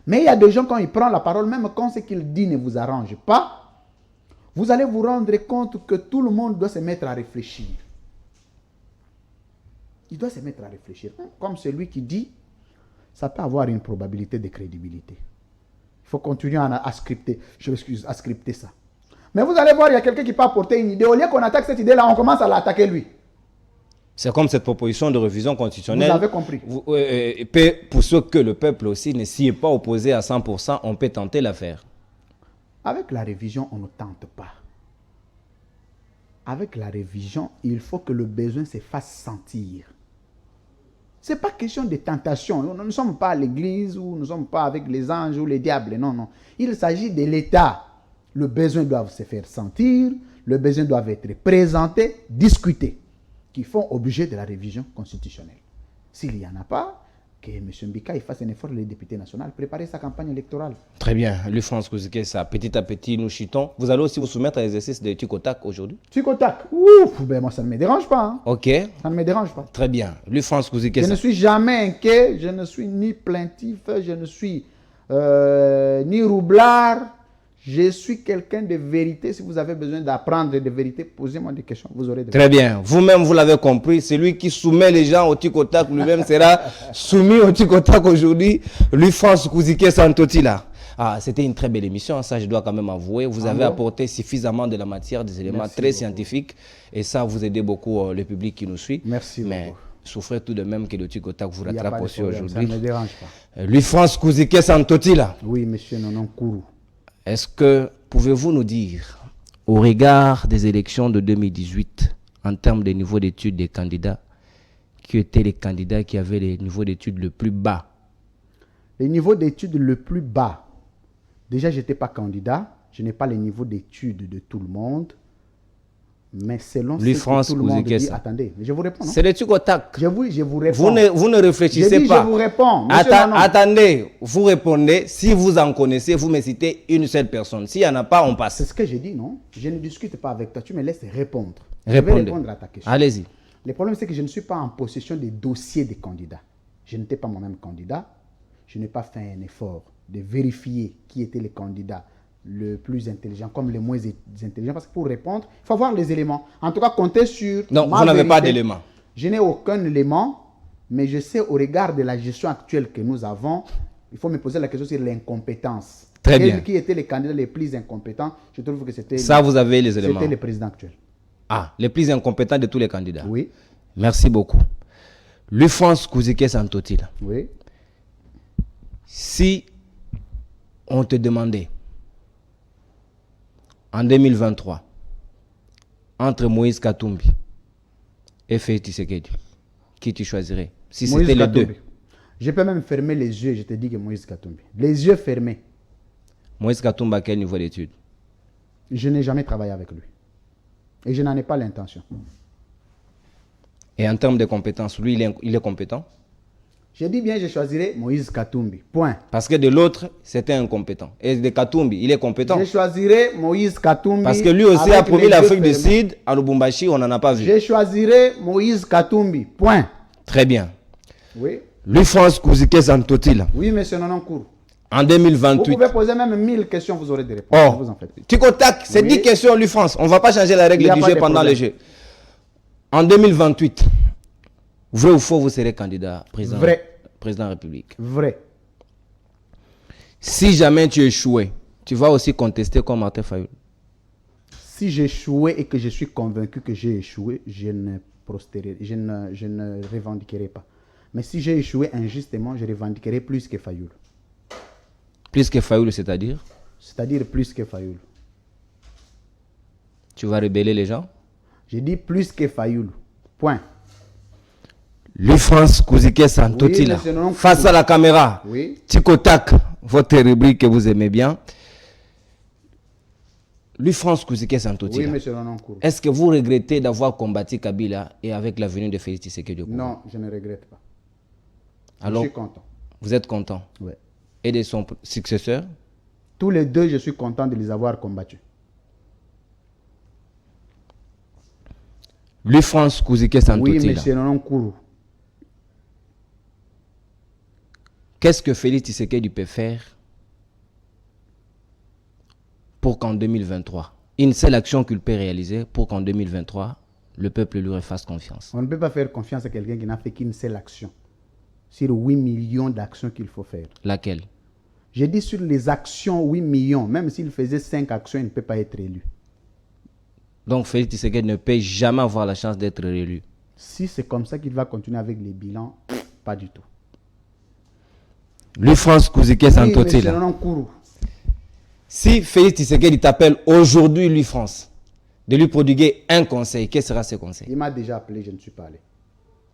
Mais il y a des gens, quand ils prennent la parole, même quand ce qu'il dit ne vous arrange pas, vous allez vous rendre compte que tout le monde doit se mettre à réfléchir. Il doit se mettre à réfléchir. Comme celui qui dit, ça peut avoir une probabilité de crédibilité. Il faut continuer à scripter. Je m'excuse, à scripter ça. Mais vous allez voir, il y a quelqu'un qui peut apporter une idée. Au lieu qu'on attaque cette idée-là, on commence à l'attaquer lui.
C'est comme cette proposition de révision constitutionnelle.
Vous avez compris.
Pour ceux que le peuple aussi ne s'y est pas opposé à 100%, on peut tenter l'affaire.
Avec la révision, on ne tente pas. Avec la révision, il faut que le besoin se fasse sentir. Ce n'est pas question de tentation. Nous ne sommes pas à l'église ou nous ne sommes pas avec les anges ou les diables. Non, non. Il s'agit de l'État. Le besoin doit se faire sentir, le besoin doit être présenté, discuté, qui font objet de la révision constitutionnelle. S'il n'y en a pas, que M. Mbika il fasse un effort, les députés nationaux, préparer sa campagne électorale.
Très bien. Lui, France Kouzike, ça, petit à petit, nous chutons. Vous allez aussi vous soumettre à l'exercice de Tikotak aujourd'hui?
Tikotak, ouf, ben moi ça ne me dérange pas. Hein.
Ok.
Ça ne me dérange pas.
Très bien. Lui, France Kouzike,
je ne suis jamais inquiet, je ne suis ni plaintif, je ne suis ni roublard. Je suis quelqu'un de vérité. Si vous avez besoin d'apprendre de vérité, posez-moi des questions. Vous aurez des
Très bien. Vous-même, vous l'avez compris. Celui qui soumet les gens au Tikotak lui-même sera soumis au Tikotak aujourd'hui. Lui, France Kouzike Santotila. Ah, c'était une très belle émission. Ça, je dois quand même avouer. Vous avez apporté suffisamment de la matière, des éléments très scientifiques. Et ça, vous aidez beaucoup le public qui nous suit.
Merci
Mais souffrez tout de même que le Tikotak vous rattrape aussi aujourd'hui.
Ça ne me dérange pas.
Lui, France Kouzike Santotila.
Oui, monsieur Nonon Kourou.
Est-ce que pouvez-vous nous dire, au regard des élections de 2018, en termes de niveau d'études des candidats, qui étaient les candidats qui avaient les niveaux d'études le plus bas?
Le niveau d'études le plus bas. Déjà, je n'étais pas candidat. Je n'ai pas le niveau d'études de tout le monde. Mais selon ce que tout le monde dit, attendez, je vous réponds.
C'est le Tikotak.
Je vous réponds.
Vous ne réfléchissez pas.
Je vous réponds.
Attendez, vous répondez. Si vous en connaissez, vous me citez une seule personne. S'il n'y en a pas, on passe.
C'est ce que j'ai dit, non? Je ne discute pas avec toi. Tu me laisses répondre.
Répondez.
Je vais répondre à ta question.
Allez-y.
Le problème, c'est que je ne suis pas en possession des dossiers des candidats. Je n'étais pas moi-même candidat. Je n'ai pas fait un effort de vérifier qui étaient les candidats le plus intelligent comme les moins intelligents, parce que pour répondre, il faut avoir les éléments. En tout cas, comptez sur
non, vous n'avez pas d'éléments.
Je n'ai aucun élément, mais je sais au regard de la gestion actuelle que nous avons, il faut me poser la question sur l'incompétence.
Très bien.
Qui étaient les candidats les plus incompétents? Je trouve que c'était...
Ça, vous avez les éléments.
C'était le président actuel.
Ah, les plus incompétents de tous les candidats.
Oui.
Merci beaucoup. Lui, France Kouzike Santotila.
Oui.
Si on te demandait en 2023, entre Moïse Katumbi et Félix Tshisekedi, qui tu choisirais? Si c'était les deux.
Je peux même fermer les yeux, je te dis que Moïse Katumbi. Les yeux fermés.
Moïse Katumbi à quel niveau d'études?
Je n'ai jamais travaillé avec lui. Et je n'en ai pas l'intention.
Et en termes de compétences, lui, il est compétent?
Je dis bien, je choisirais Moïse Katumbi. Point.
Parce que de l'autre, c'était incompétent. Et de Katumbi, il est compétent.
Je choisirais Moïse Katumbi.
Parce que lui aussi a promis l'Afrique du Sud. À Lubumbashi, on n'en a pas vu.
Je choisirais Moïse Katumbi. Point.
Très bien.
Oui.
Lui, France Kouzike Santotila.
Oui, monsieur Nononcourt.
En 2028.
Vous pouvez poser même 1000 questions, vous aurez des réponses.
Oh,
vous en faites.
Tikotak, c'est 10 questions, lui, France. On ne va pas changer la règle du jeu pendant le jeu. En 2028, vrai ou faux, vous serez candidat président?
Vrai.
Président de la République.
Vrai.
Si jamais tu échouais, tu vas aussi contester comme Martin Fayoul?
Si j'échouais et que je suis convaincu que j'ai échoué, je ne revendiquerai pas. Mais si j'ai échoué injustement, je revendiquerai plus que Fayoul.
Plus que Fayoul, c'est-à-dire?
C'est-à-dire plus que Fayoul.
Tu vas rebeller les gens?
J'ai dit plus que Fayoul. Point.
Lui, France Kouzike Santotila, oui, face à la caméra,
oui.
Tikotak, votre rubrique que vous aimez bien. Lui, France Kouzike Santotila,
oui, monsieur Nononcourt.
Est-ce que vous regrettez d'avoir combattu Kabila et avec la venue de Félix Tshisekedi?
Non, je ne regrette pas.
Alors,
je suis content.
Vous êtes content?
Oui.
Et de son successeur?
Tous les deux, je suis content de les avoir combattus.
Lui, France Kouzike Santotila.
Oui, monsieur Nononcourt.
Qu'est-ce que Félix Tshisekedi peut faire pour qu'en 2023, une seule action qu'il peut réaliser pour qu'en 2023, le peuple lui refasse confiance?
On ne peut pas faire confiance à quelqu'un qui n'a fait qu'une seule action. Sur 8 millions d'actions qu'il faut faire.
Laquelle?
J'ai dit sur les actions 8 millions. Même s'il faisait 5 actions, il ne peut pas être élu.
Donc Félix Tshisekedi ne peut jamais avoir la chance d'être réélu?
Si c'est comme ça qu'il va continuer avec les bilans, pas du tout.
Lui, France Kouzike Santotila. Si Félix Tshisekedi t'appelle aujourd'hui, lui, France, de lui prodiguer un conseil, quel sera ce conseil?
Il m'a déjà appelé, je ne suis pas allé.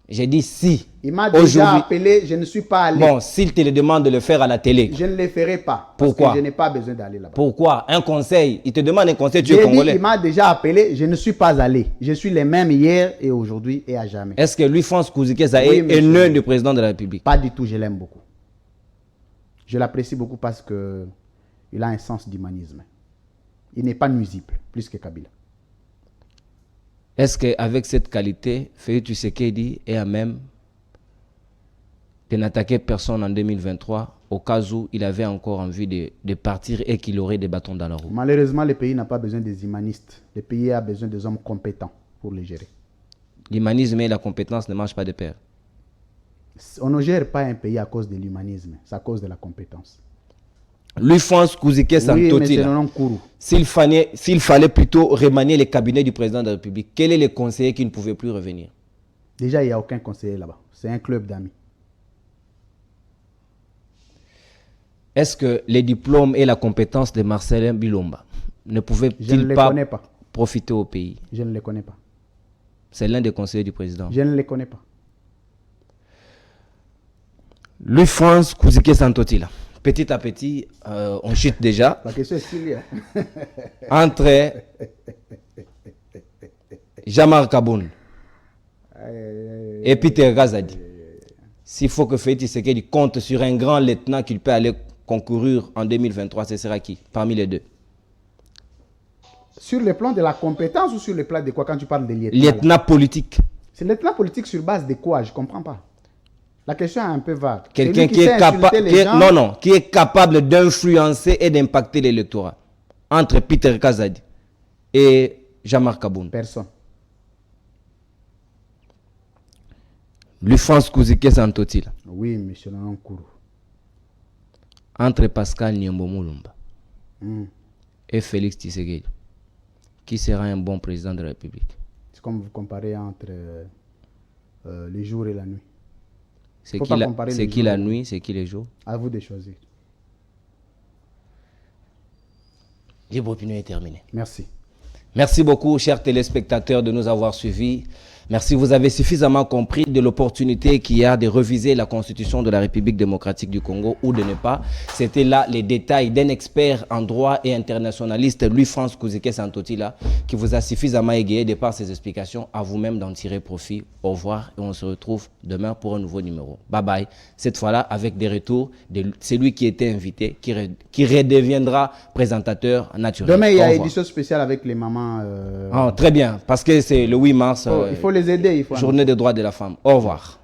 J'ai dit si.
Il m'a déjà appelé, je ne suis pas allé.
Bon, s'il te le demande de le faire à la télé.
Je ne le ferai pas.
Pourquoi?
Parce que je n'ai pas besoin d'aller là-bas.
Pourquoi? Un conseil. Il te demande un conseil, tu es congolais.
Il m'a déjà appelé, je ne suis pas allé. Je suis les mêmes hier et aujourd'hui et à jamais.
Est-ce que Louis-Franz Kouziki-Essa est haineux du président de la République?
Pas du tout, je l'aime beaucoup. Je l'apprécie beaucoup parce qu'il a un sens d'humanisme. Il n'est pas nuisible, plus que Kabila.
Est-ce qu'avec cette qualité, Félix Tshisekedi est à même de n'attaquer personne en 2023 au cas où il avait encore envie de partir et qu'il aurait des bâtons dans la roue?
Malheureusement, le pays n'a pas besoin des humanistes. Le pays a besoin des hommes compétents pour les gérer.
L'humanisme et la compétence ne marchent pas de pair.
On ne gère pas un pays à cause de l'humanisme, c'est à cause de la compétence.
Louis-Franz Kouziki-Essa, s'il fallait plutôt remanier les cabinets du président de la République, quel est le conseiller qui ne pouvait plus revenir?
Déjà, il n'y a aucun conseiller là-bas. C'est un club d'amis.
Est-ce que les diplômes et la compétence de Marcelin Bilomba ne pouvaient-ils pas profiter au pays?
Je ne les connais pas.
C'est l'un des conseillers du président.
Je ne les connais pas.
Louis-Franz Kouziki-Essa, petit à petit, on chute déjà.
La question est sérieuse.
Entre Jean-Marc Kaboun et Peter Gazadi. S'il faut que Félix Tshisekedi compte sur un grand lieutenant qu'il peut aller concourir en 2023, ce sera qui parmi les deux?
Sur le plan de la compétence ou sur le plan de quoi quand tu parles de lieutenant?
Lieutenant politique.
C'est lieutenant politique sur base de quoi? Je ne comprends pas. La question est un peu vague.
Quelqu'un qui est capable, qui est capable d'influencer et d'impacter l'électorat. Entre Peter Gazadi et Jean-Marc Kaboun.
Personne.
Louis-Franz Kouziki-Essa.
Oui, monsieur Nankourou.
Entre Pascal Niambo Moulumba et Félix Tshisekedi, qui sera un bon président de la République?
C'est comme vous comparez entre les jours et la nuit.
C'est qui la nuit, c'est qui les jours?
À vous de choisir.
Libre Opinion est terminée.
Merci.
Merci beaucoup, chers téléspectateurs, de nous avoir suivis. Merci, vous avez suffisamment compris de l'opportunité qu'il y a de reviser la Constitution de la République démocratique du Congo ou de ne pas. C'était là les détails d'un expert en droit et internationaliste, Louis-Franz Kouziki-Essa, qui vous a suffisamment égayé de par ses explications. À vous-même d'en tirer profit. Au revoir et on se retrouve demain pour un nouveau numéro. Bye bye. Cette fois-là, avec des retours de celui qui était invité, qui redeviendra présentateur naturel.
Demain, il y a édition spéciale avec les mamans.
Très bien, parce que c'est le 8 mars.
Il faut les aider.
Journée des droits de la femme. Au revoir.